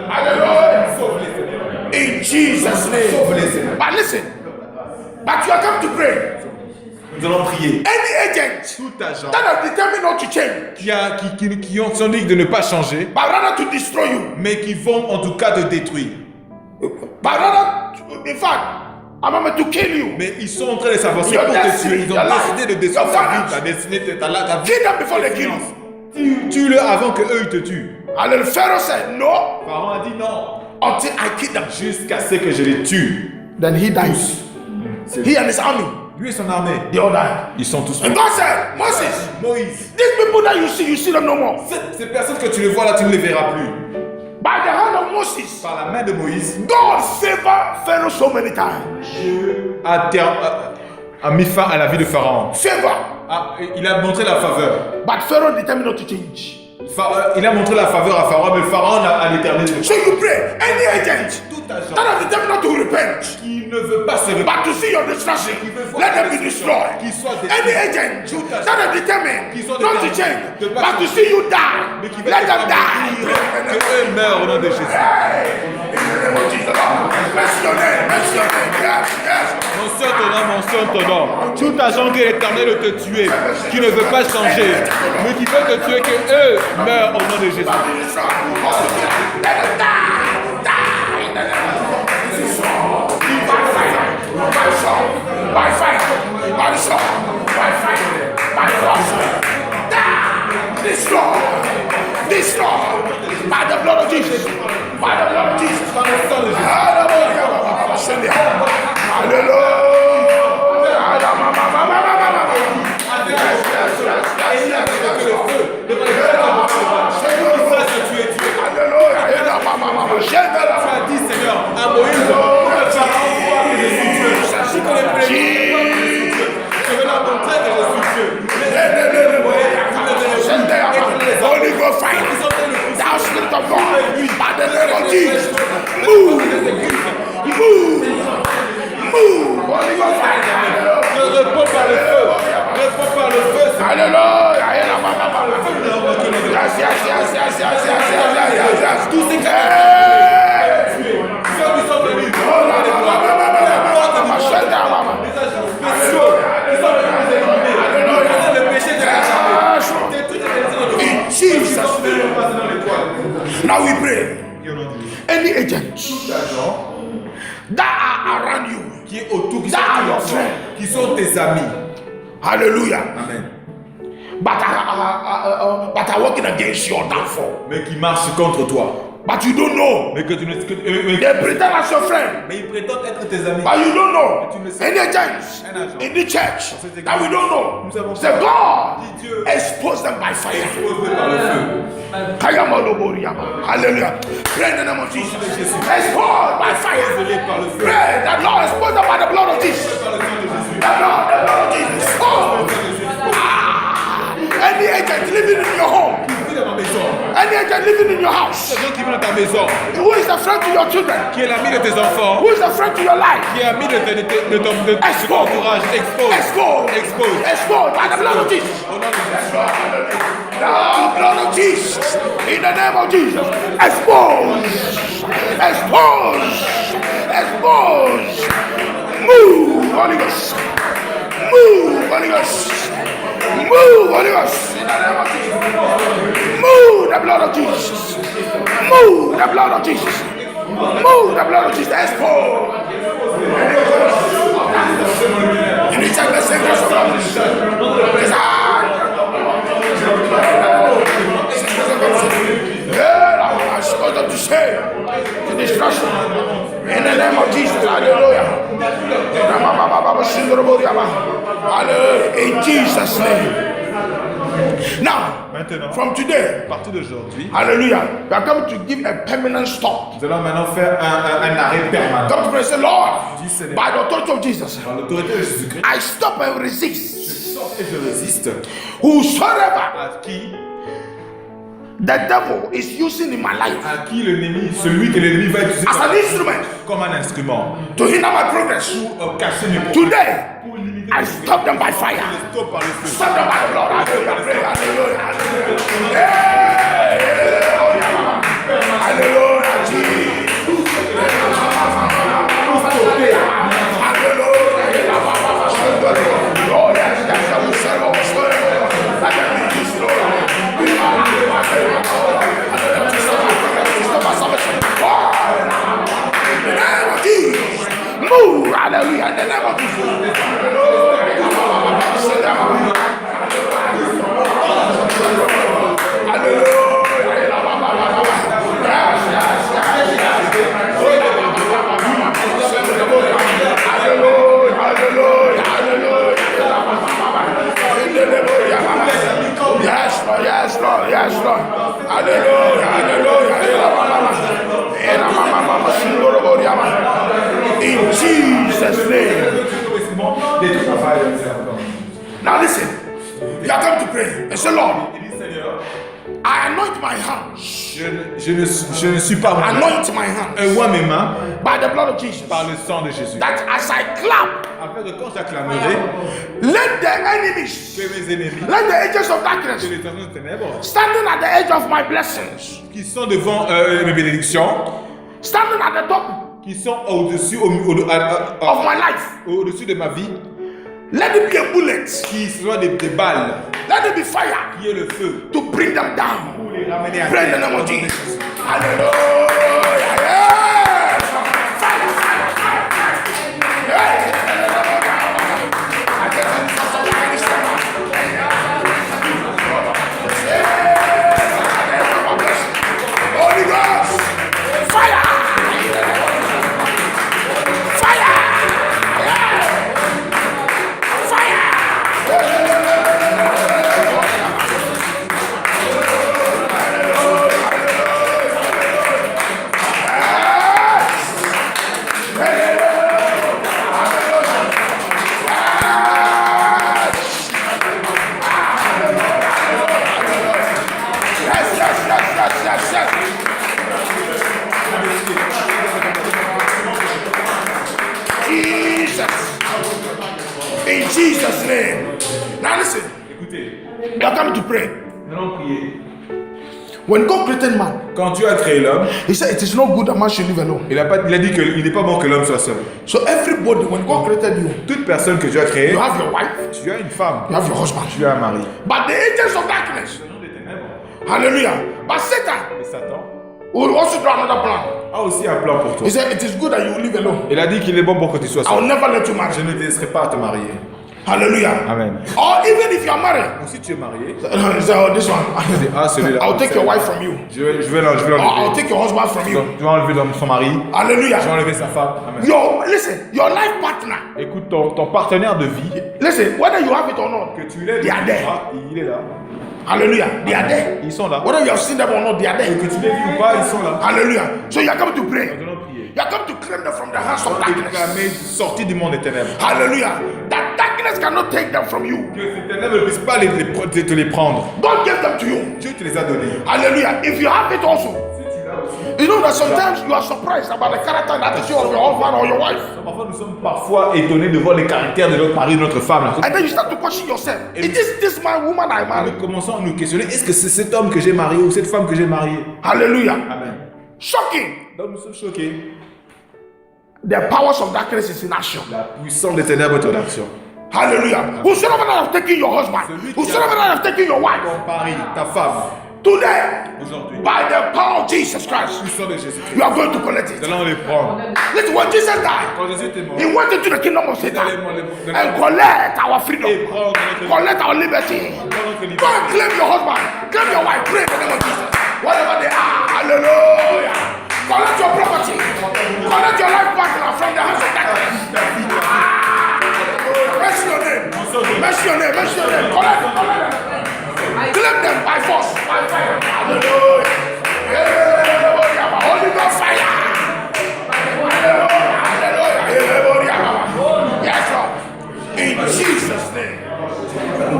Hallelujah. In Jesus' name. But listen. But you are come to pray. Nous allons prier. Any agent Tout agent that have determined not to change, qui ont son dit de ne pas changer, but rather to destroy you, mais qui vont en tout cas te détruire. but rather, in fact, I'm about to kill you. Mais ils sont en train de s'avancer Your pour te destiny, tuer. Ils ont your décidé de life, détruire your ta vie, finance. ta destinée, ta vie. Kill them before they kill you. Tue-le avant que eux ils te tuent. And then Pharaoh said, no, Pharaon a dit non. until I kill them. Jusqu'à ce que je les tue. Then he dies. He and his army, Lui et son armée, they all died. ils sont tous And morts. God said, Moses, Moïse, these people that you see them no more. ces personnes que tu les vois là, tu ne les verras plus. By the hand of Moses, Par la main de Moïse, God favored Pharaoh so many times. Dieu a mis fin à la vie de Pharaon. Favor. Il a montré la faveur. But Pharaoh determined not to change. Il a montré la faveur à Pharaon, mais Pharaon a déterminé. So you pray, any agent Tout agent that has determined not to repent, qui ne veut pas se répandre, but to see your destruction, let them be destroyed. Any agent that are determined not to change, but to see you die, let them die. que eux meurent au nom de Jésus. Bless your name, bless your name. Yes, yes. Mentionne ton nom. Tout agent qui est éternel de te tuer, qui ne veut pas changer, mais qui veut te tuer, que eux meurent au nom de Jésus. Let them die, die in the name of Jesus. By sword, by fire, by sword, by fire, by force. Die, destroy, by the blood of Jesus, by the blood of Jesus. Hallelujah. Tu as dit, Seigneur, à Moïse, je connais plus je vais leur montrer que je suis Dieu. Holy Ghost fire, thou Spirit of God, by the name of Jesus, move, Holy Ghost fire. Je réponds par le feu. Réponds par le feu. Hallelujah. Yes. Tous ces qui sont venus, le péché de in Jesus' name. Now we pray. Any agent that are around you, qui est autour, qui sont tes amis. hallelujah, Amen. but are working against your downfall. Mais qui marchent contre toi. But you don't know. Mais que tu ne They pretend as your friend, mais ils prétendent être tes amis. but you don't know. Tu ne sais Any agents Un agent. in the church that we don't know. Nous avons Say, God, Dieu expose them by fire. exposé par le feu. Hallelujah. Pray in the name of Jesus. Expose by fire. Exposé par le feu. Pray that Lord expose them by the blood of Jesus. Par le sang de Jésus. The blood of Jesus. Expose. Any agent living in your home, Qui vit dans ma maison. any agent living in your house, Ces gens qui vivent dans ta maison. who is a friend to your children, Qui est l'ami de tes enfants. who is a friend to your life, Qui est ami de ton expose. entourage. Expose. Expose. Expose. Expose by the blood of Jesus. Au nom de Jésus. The blood of Jesus. In the name of Jesus. Expose. Expose. Expose. Move, Holy Ghost. Move, Holy Ghost. Move, Holy Ghost. In the name of Jesus. Move the blood of Jesus. Move the blood of Jesus. Move the blood of Jesus. Expose. You need to check the secrets of God. It's hard. Yeah, I'm supposed to say to destruction. In the name of Jesus, hallelujah. Hallelujah. In Jesus' name. Now, Maintenant, from today, à partir d'aujourd'hui, hallelujah, we are going to give a permanent stop. nous allons maintenant faire un arrêt permanent. Come to pray, say, Lord, Dis, Seigneur, by the authority of Jesus, dans l'autorité de Jésus-Christ, I stop and je resist sors et je résiste whosoever à qui the devil is using in my life l'ennemi, celui que l'ennemi va utiliser as an instrument comme un instrument to hinder my progress. pour casser mes progrès. Today, Pour limiter I mes stop them by fire. stop par le feu. Stop them by the blood. Hallelujah. Pray. Hallelujah. Hallelujah. Hey, hallelujah. Jesus. Hallelujah. Oh, yes, yes, I will serve our story. I can be this, Lord. Stop my salvation. In the name of Jesus. Move. Hallelujah. In the name of Jesus. Yes, Lord, yes, Lord, yes, Lord. Hallelujah, hallelujah. In Jesus' name. Now listen, you are going to pray and say, Lord, I anoint my hands. Je ne suis pas moi. Anoint my hands Moi mes mains by the blood of Jesus. par le sang de Jésus. That as I clap, Afin que quand j'acclamerai, let the enemies, que mes ennemis, let the angels of darkness que les anges de ténèbres, standing at the edge of my blessings, qui sont devant mes bénédictions, standing at the top qui sont au-dessus of my life, au-dessus de ma vie, let it be a bullet, qui soient des balles, let it be fire qui est le feu, to bring them down. pour les ramener à Pray in the terre. name of Jesus. Hallelujah. Yes. Fire, fire, fire, fire. Yes. Holy Ghost. Fire. Fire. In Jesus' name. Now listen, Écoutez, we are coming to pray. nous allons prier. When God created man, Quand Dieu a créé l'homme, He said it is not good that man should live alone. il a dit qu'il n'est pas bon que l'homme soit seul. So everybody, when God created you, Toute personne que Dieu a créée, you have your wife, tu as une femme, you have your husband. tu as un mari. But the angels of darkness, hallelujah. But Satan Et Satan will also do another plan. a aussi un plan pour toi. He said it is good that you live alone. Il a dit qu'il est bon pour que tu sois I will seul. never let you marry. Je ne te laisserai pas te marier. Hallelujah. Amen. Or even if you are married, Ou si tu es marié, he said, oh, this one, ah celui-là. I'll take your wife from you. Je vais Or I'll l'enlever. take your husband from you. Donc, tu vas enlever son mari, je vais Hallelujah. enlever sa femme. Amen. Listen, your life partner. Écoute, ton partenaire de vie, Listen, whether you have it or not, que tu l'aies, they are there. il est là. Hallelujah. They are there. Ils sont là. Whether you have seen them or not, they are there. Que tu les vis ou pas, ils sont là. Hallelujah. So you are coming to pray. Nous allons prier. You are coming to claim them from the hands of Et darkness. clamer sorti du monde des ténèbres. Hallelujah. That darkness cannot take them from you. Que ces ténèbres ne puissent pas te les prendre. God gave them to you. Dieu te les a donnés. Hallelujah. If you have it also, Si tu l'as aussi. you know that sometimes you are surprised about the character and attitude of your husband or your wife. Parfois, nous sommes parfois étonnés de voir les caractères de notre mari, de notre femme. Là. And then you start to question yourself. Is this man, woman I Nous married? commençons à nous questionner, est-ce que c'est cet homme que j'ai marié ou cette femme que j'ai mariée? Hallelujah. Amen. Shocking. Donc nous sommes choqués. The powers of darkness is in action. La puissance des ténèbres est en action. Hallelujah. Whosoever that have taken your husband, whosoever that have taken your wife, Ton mari, ta femme, today, aujourd'hui, by the power of Jesus Christ, puissance de Jésus-Christ, you are going to collect nous it. allons les prendre. Listen, when Jesus died, Quand Jésus était mort, he went into the kingdom of Satan and collect our freedom, et prendre notre collect our liberty. Go and claim your husband, claim your wife, pray in the name of Jesus. Whatever they are, hallelujah. Collect your property, collect your life partner from the hands of darkness. Mention your name, mention your name, mention your name. Collect them by force. In Jesus' name.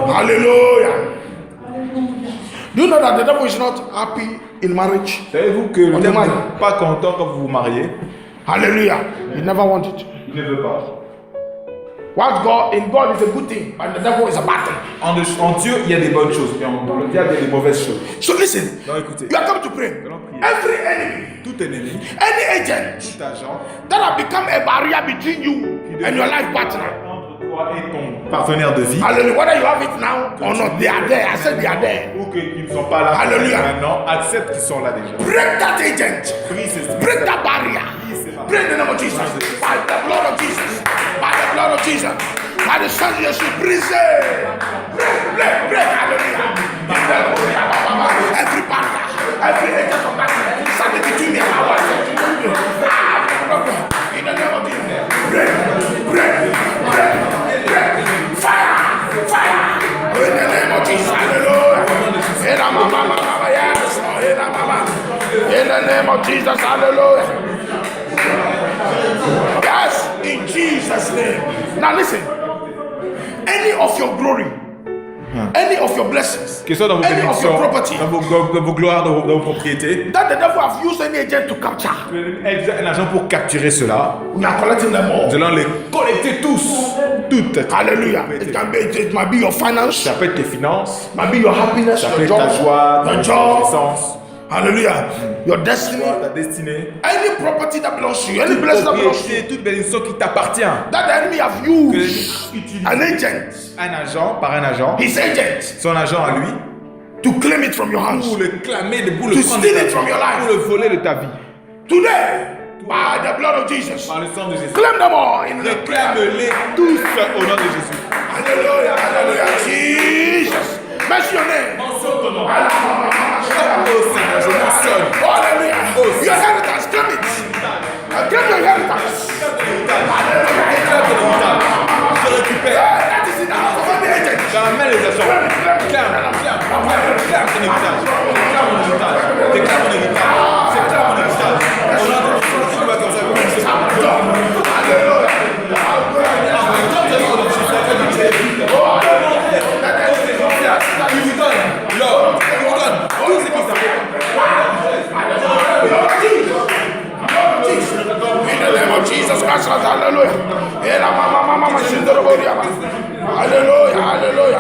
Hallelujah. Do you know that the devil is not happy in marriage? Savez-vous que le diable n'est pas content quand vous vous mariez? Hallelujah. He never wanted it. Il ne veut pas. What God in God is a good thing, but the devil is a bad thing. En Dieu, il y a des bonnes choses, mais dans le diable, il y a des mauvaises choses. So listen, Donc écoutez, you are coming to pray. nous allons prier. Every enemy, Tout ennemi, any agent tout agent, that have become a barrier between you and your life partner. entre toi et ton partenaire de vie, Hallelujah. Whether you have it now or not, they are there. I said they are there. ou qu'ils ne sont pas là Hallelujah. maintenant, accepte qu'ils sont là déjà. Break that agent. Prie ces Break that barrier. Break the name of Jesus. By the blood of Jesus. By the blood of Jesus. By the Son of Jesus. Break. Hallelujah. Every barrier. Every agent of darkness. Stand between me and my wife. In the name of Jesus. Break. Fire. In the name of Jesus. Hallelujah. Yes. In the name of Jesus. Hallelujah. Yes, in Jesus' name. Now listen. Any of your glory, any of your blessings, Que ce soit dans vos any of your bénédictions, property, dans vos gloires, dans vos propriétés, that the devil have used any agent to capture, un agent pour capturer cela, we are collecting them all. nous allons les collecter tous. Toutes. Hallelujah. It might be your finance, Ça peut être tes finances, it might be your happiness, ça peut your être ta job, joie, your ta job. reconnaissance, Hallelujah. Your destiny, ta destinée, any property that belongs to you, any blessing that belongs to you, propriété, toute bénédiction qui t'appartient. that the enemy have Que l'ennemi used utilise an agent, un agent, par un agent, his agent, son agent à lui, to claim it from your hands. pour le clamer, pour le To prendre steal de ta it from your vie, life. pour le voler de ta vie. Today, by the blood of Jesus, Par le sang de Jésus. claim them all in the Réclame-les tous au nom de Jésus. Hallelujah, hallelujah, Jesus. Mention your name. Mentionne ton nom. Oh Seigneur, je mentionne. Hallelujah. Your inheritance, claim it. Claim your inheritance. Réclame ton héritage. Je récupère. That is in the house of any agent. Ramène les agents. Réclame ton héritage. Réclame mon héritage. Réclame mon héritage. Réclame mon héritage. Au nom de Jésus, tu vas comme ça. In the name of Jesus Christ, hallelujah. Hallelujah, hallelujah.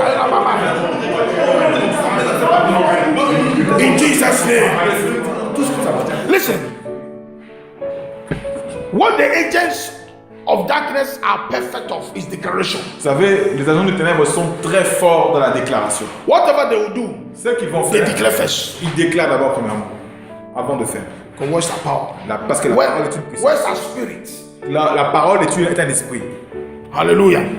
In Jesus' name. Listen. What the agents of darkness are perfect of is declaration. Vous savez, les agents de ténèbres sont très forts dans la déclaration. Whatever they will do, Ce qu'ils vont they faire, declare first. ils déclarent d'abord premièrement, avant de faire. Because where's our power? Parce que la parole est une puissance. Where's our spirit? La parole est un esprit. Hallelujah. Amen.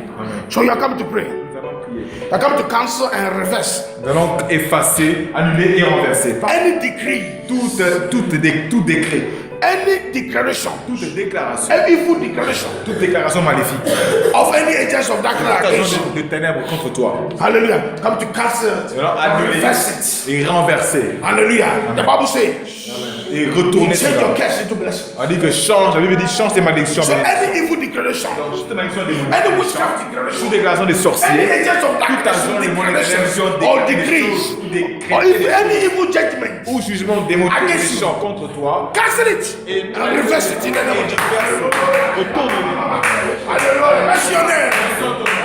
So you are coming to pray. Nous allons prier. You are coming to cancel and reverse Nous allons effacer, annuler et renverser. any decree, Tout décret, any declaration, toute déclaration, any evil declaration toute déclaration maléfique, of any agents of darkness against agent you. de ténèbres contre toi. Hallelujah. Come to cancel it. Nous allons annuler Reverse it. et renverser. Hallelujah. The Bible says, Et retourner change cela. your curse into blessing. On dit que change, la Bible dit change tes malédictions. So any evil declaration, Toute malédiction des any démons, witchcraft toute declaration, déclaration des any sorciers, agents of tout darkness agent des démons, des declarations démons, or des decrees, choses, ou or des if any evil judgment, ou jugement démoniaque Against you. méchant contre toi, cancel it and reverse it in the name of Jesus. autour de lui. Hallelujah. Bless your name.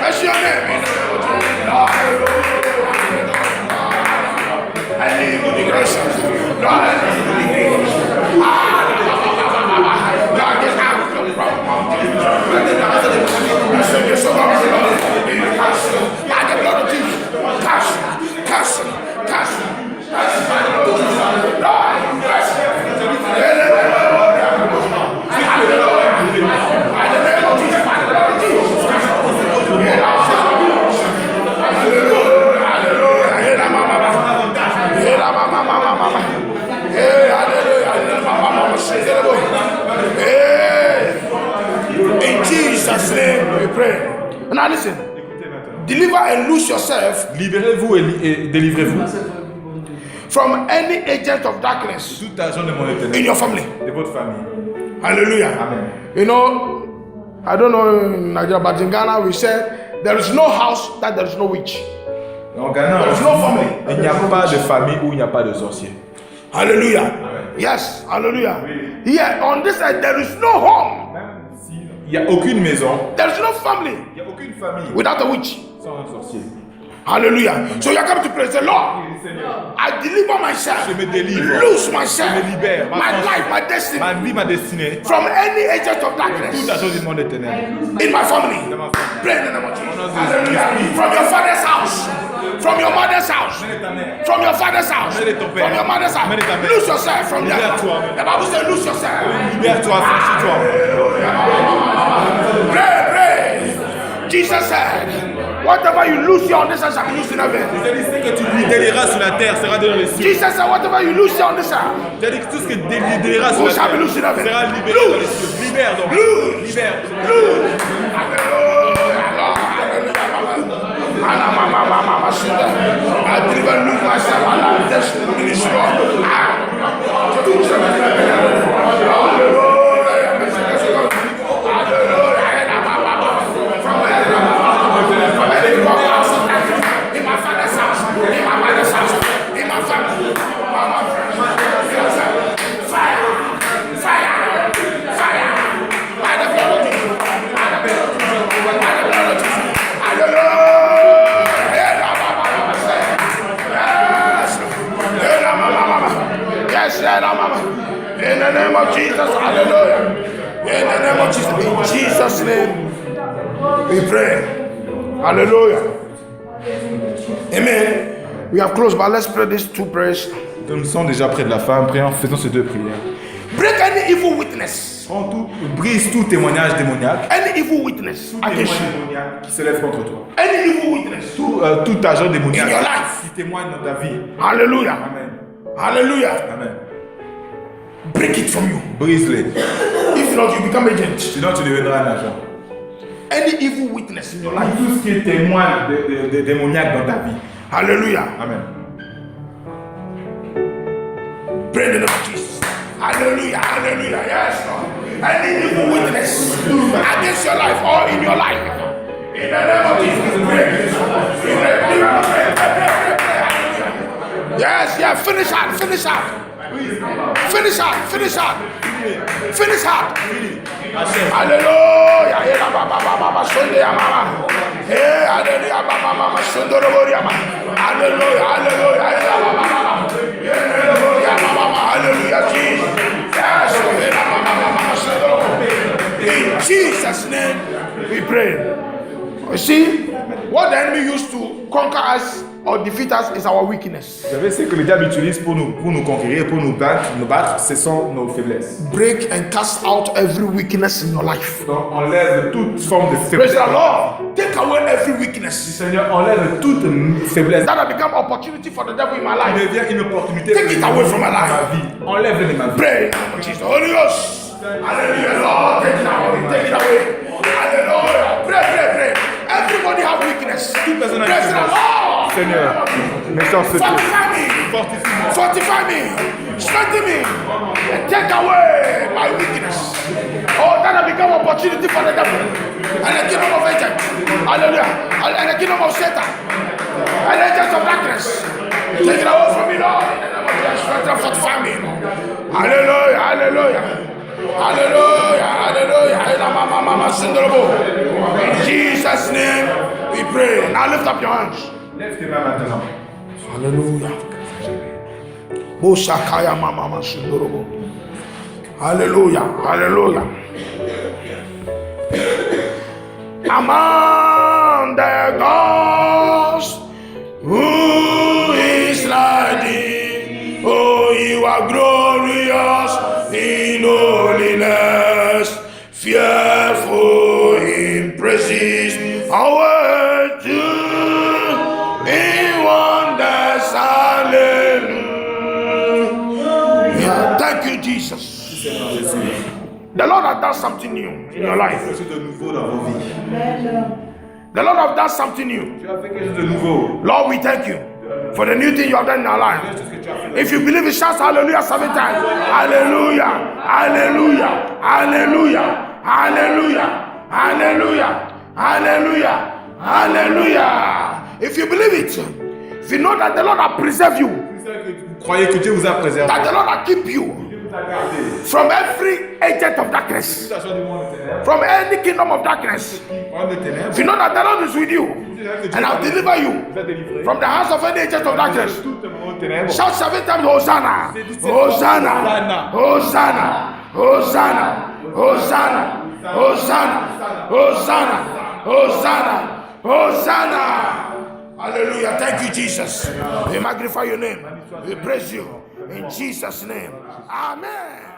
Bless your name. Any evil declaration. Lord, any evil decree. Lord, get out of the problem. By the blood of Jesus. Cash. Lord, bless In Jesus' name we pray. Now listen. Écoutez maintenant. Deliver and loose yourself Libérez-vous et délivrez-vous. from any agent of darkness Tout agent de mon in éternel, your family. de votre famille. Hallelujah. Amen. You know, I don't know in Nigeria, but in Ghana we said there is no house that there is no witch. En Ghana, There is no family. il n'y a pas de famille où il n'y a pas de sorcier. Hallelujah. Yes, hallelujah. Here on this side, there is no home. Même s'il n'y a aucune maison, There is no family il n'y a aucune famille without a witch. sans un sorcier. Hallelujah. So you are coming to praise the Lord. Seigneur, I deliver myself. je me délivre. Lose myself. Je me libère. My life, my destiny. Ma vie, ma destinée, From any agent of toute darkness la chose du monde éternel. in my family. Dans ma famille. Pray in the name of Jesus. Hallelujah. From your father's house. From your mother's house. Mène ta mère. From your father's house. Mène ton père. From your mother's house. Mène ta mère. Lose yourself from there. Libère-toi. The Bible says lose yourself. Libère-toi, franchis-toi. Pray, pray. Jesus said, whatever you lose here on this earth shall be loosed in heaven. Tu as dit ce que tu lui délieras sur la terre sera donné dans les cieux. Jesus said, whatever you lose here on this earth Tu as dit que tout ce que tu délieras sur la shall be terre loosed in heaven. sera libéré dans les cieux. Libère donc. Lose. Libère. I deliver lose myself and I destiny ministry. In my father's house, in my mother's house, in my family, fire, fire, fire, by the blood of Jesus, by the blood of Jesus, by the blood of Jesus. Yes, in the name of Jesus, hallelujah. In the name of Jesus, in Jesus' name, we pray. Hallelujah. Amen. We have closed, but let's pray these two prayers. Nous sommes déjà près de la fin. Prions, faisons ces deux prières. Break any evil witness. Prends tout, brise tout témoignage démoniaque. Any evil witness Tout against témoignage you. démoniaque qui s'élève contre toi. Any evil witness. Tout agent démoniaque In your life. qui témoigne dans ta vie. Hallelujah. Amen. Hallelujah. Amen. Break it from you. Brise-les. If not, you become agent. Sinon, tu deviendras un agent. Any evil witness in your life. Tout ce qui est témoin de démoniaque dans ta vie. Hallelujah. Amen. Pray in the name of Jesus. Hallelujah. Hallelujah. Yes, Lord. Any evil witness against your life or in your life. In the name of Jesus. Pray. Hallelujah. Yes, yeah. Finish hard. Finish hard. Finish hard. Finish hard. Finish hard. Hallelujah. Hallelujah. Hallelujah. Jesus. In Jesus' name we pray. You see, what the enemy used to conquer us or defeat us is our weakness. Vous savez, ce que le diable utilise pour nous conquérir, pour nous battre, ce sont nos faiblesses. Break and cast out every weakness in your life. Donc, enlève toute forme de Praise faiblesse. the Lord. Take away every weakness Seigneur, enlève toute faiblesse. that has become opportunity for the devil in my Qui life. devient une opportunité Take it away from my dans life. ma vie. Enlève-le de ma vie. Pray in the name of Jesus. Holy Ghost. Hallelujah. Lord, take it away. Take it away. Hallelujah. Pray, pray, pray. Everybody have weakness. Toute personne a une Praise the faiblesse. Lord. Seigneur, méchanceté. Fortify me. Fortifie-moi. Fortify me. Strengthen me. And take away my weakness. Oh, that has become opportunity for the devil. And the kingdom of Satan. Hallelujah. And the kingdom of Satan. And the agents of darkness. Take it away from me, Lord. In the name of Jesus. Strengthen and fortify me. Hallelujah. Hallelujah. Hallelujah. Hallelujah. In Jesus' name we pray. Now lift up your hands. Lève tes mains maintenant. Hallelujah. Boshakaya mama shindorobo. Hallelujah. Hallelujah. Among the gods, who is like thee? Oh, you are glorious in holiness, fearful in praises, our in wonders. Hallelujah. Thank you, Jesus. The Lord has done something new in your life. Quelque chose de nouveau dans vos vies. The Lord has done something new. Tu as fait quelque chose de nouveau. Lord, we thank you for the new thing you have done in our life. If you believe it, shout hallelujah 7 times. Hallelujah. Hallelujah. Hallelujah. Hallelujah. Hallelujah. Hallelujah. Hallelujah. If you believe it, if you know that the Lord has preserved you, Vous croyez que Dieu vous a préservé, that the Lord has kept you Dieu vous a gardé. from every agent of darkness, Toute du monde des ténèbres, from any kingdom of darkness. monde des ténèbres, If you know that the Lord is with you and I'll deliver you vous a délivré. from the hands of any agent of darkness, Tout le monde des ténèbres. shout 7 times Hosanna, Hosanna, Hosanna, Hosanna, Hosanna, Hosanna, Hosanna, Hosanna, Hosanna. Hallelujah. Thank you, Jesus. We magnify your name. We praise you. In Jesus' name. Amen.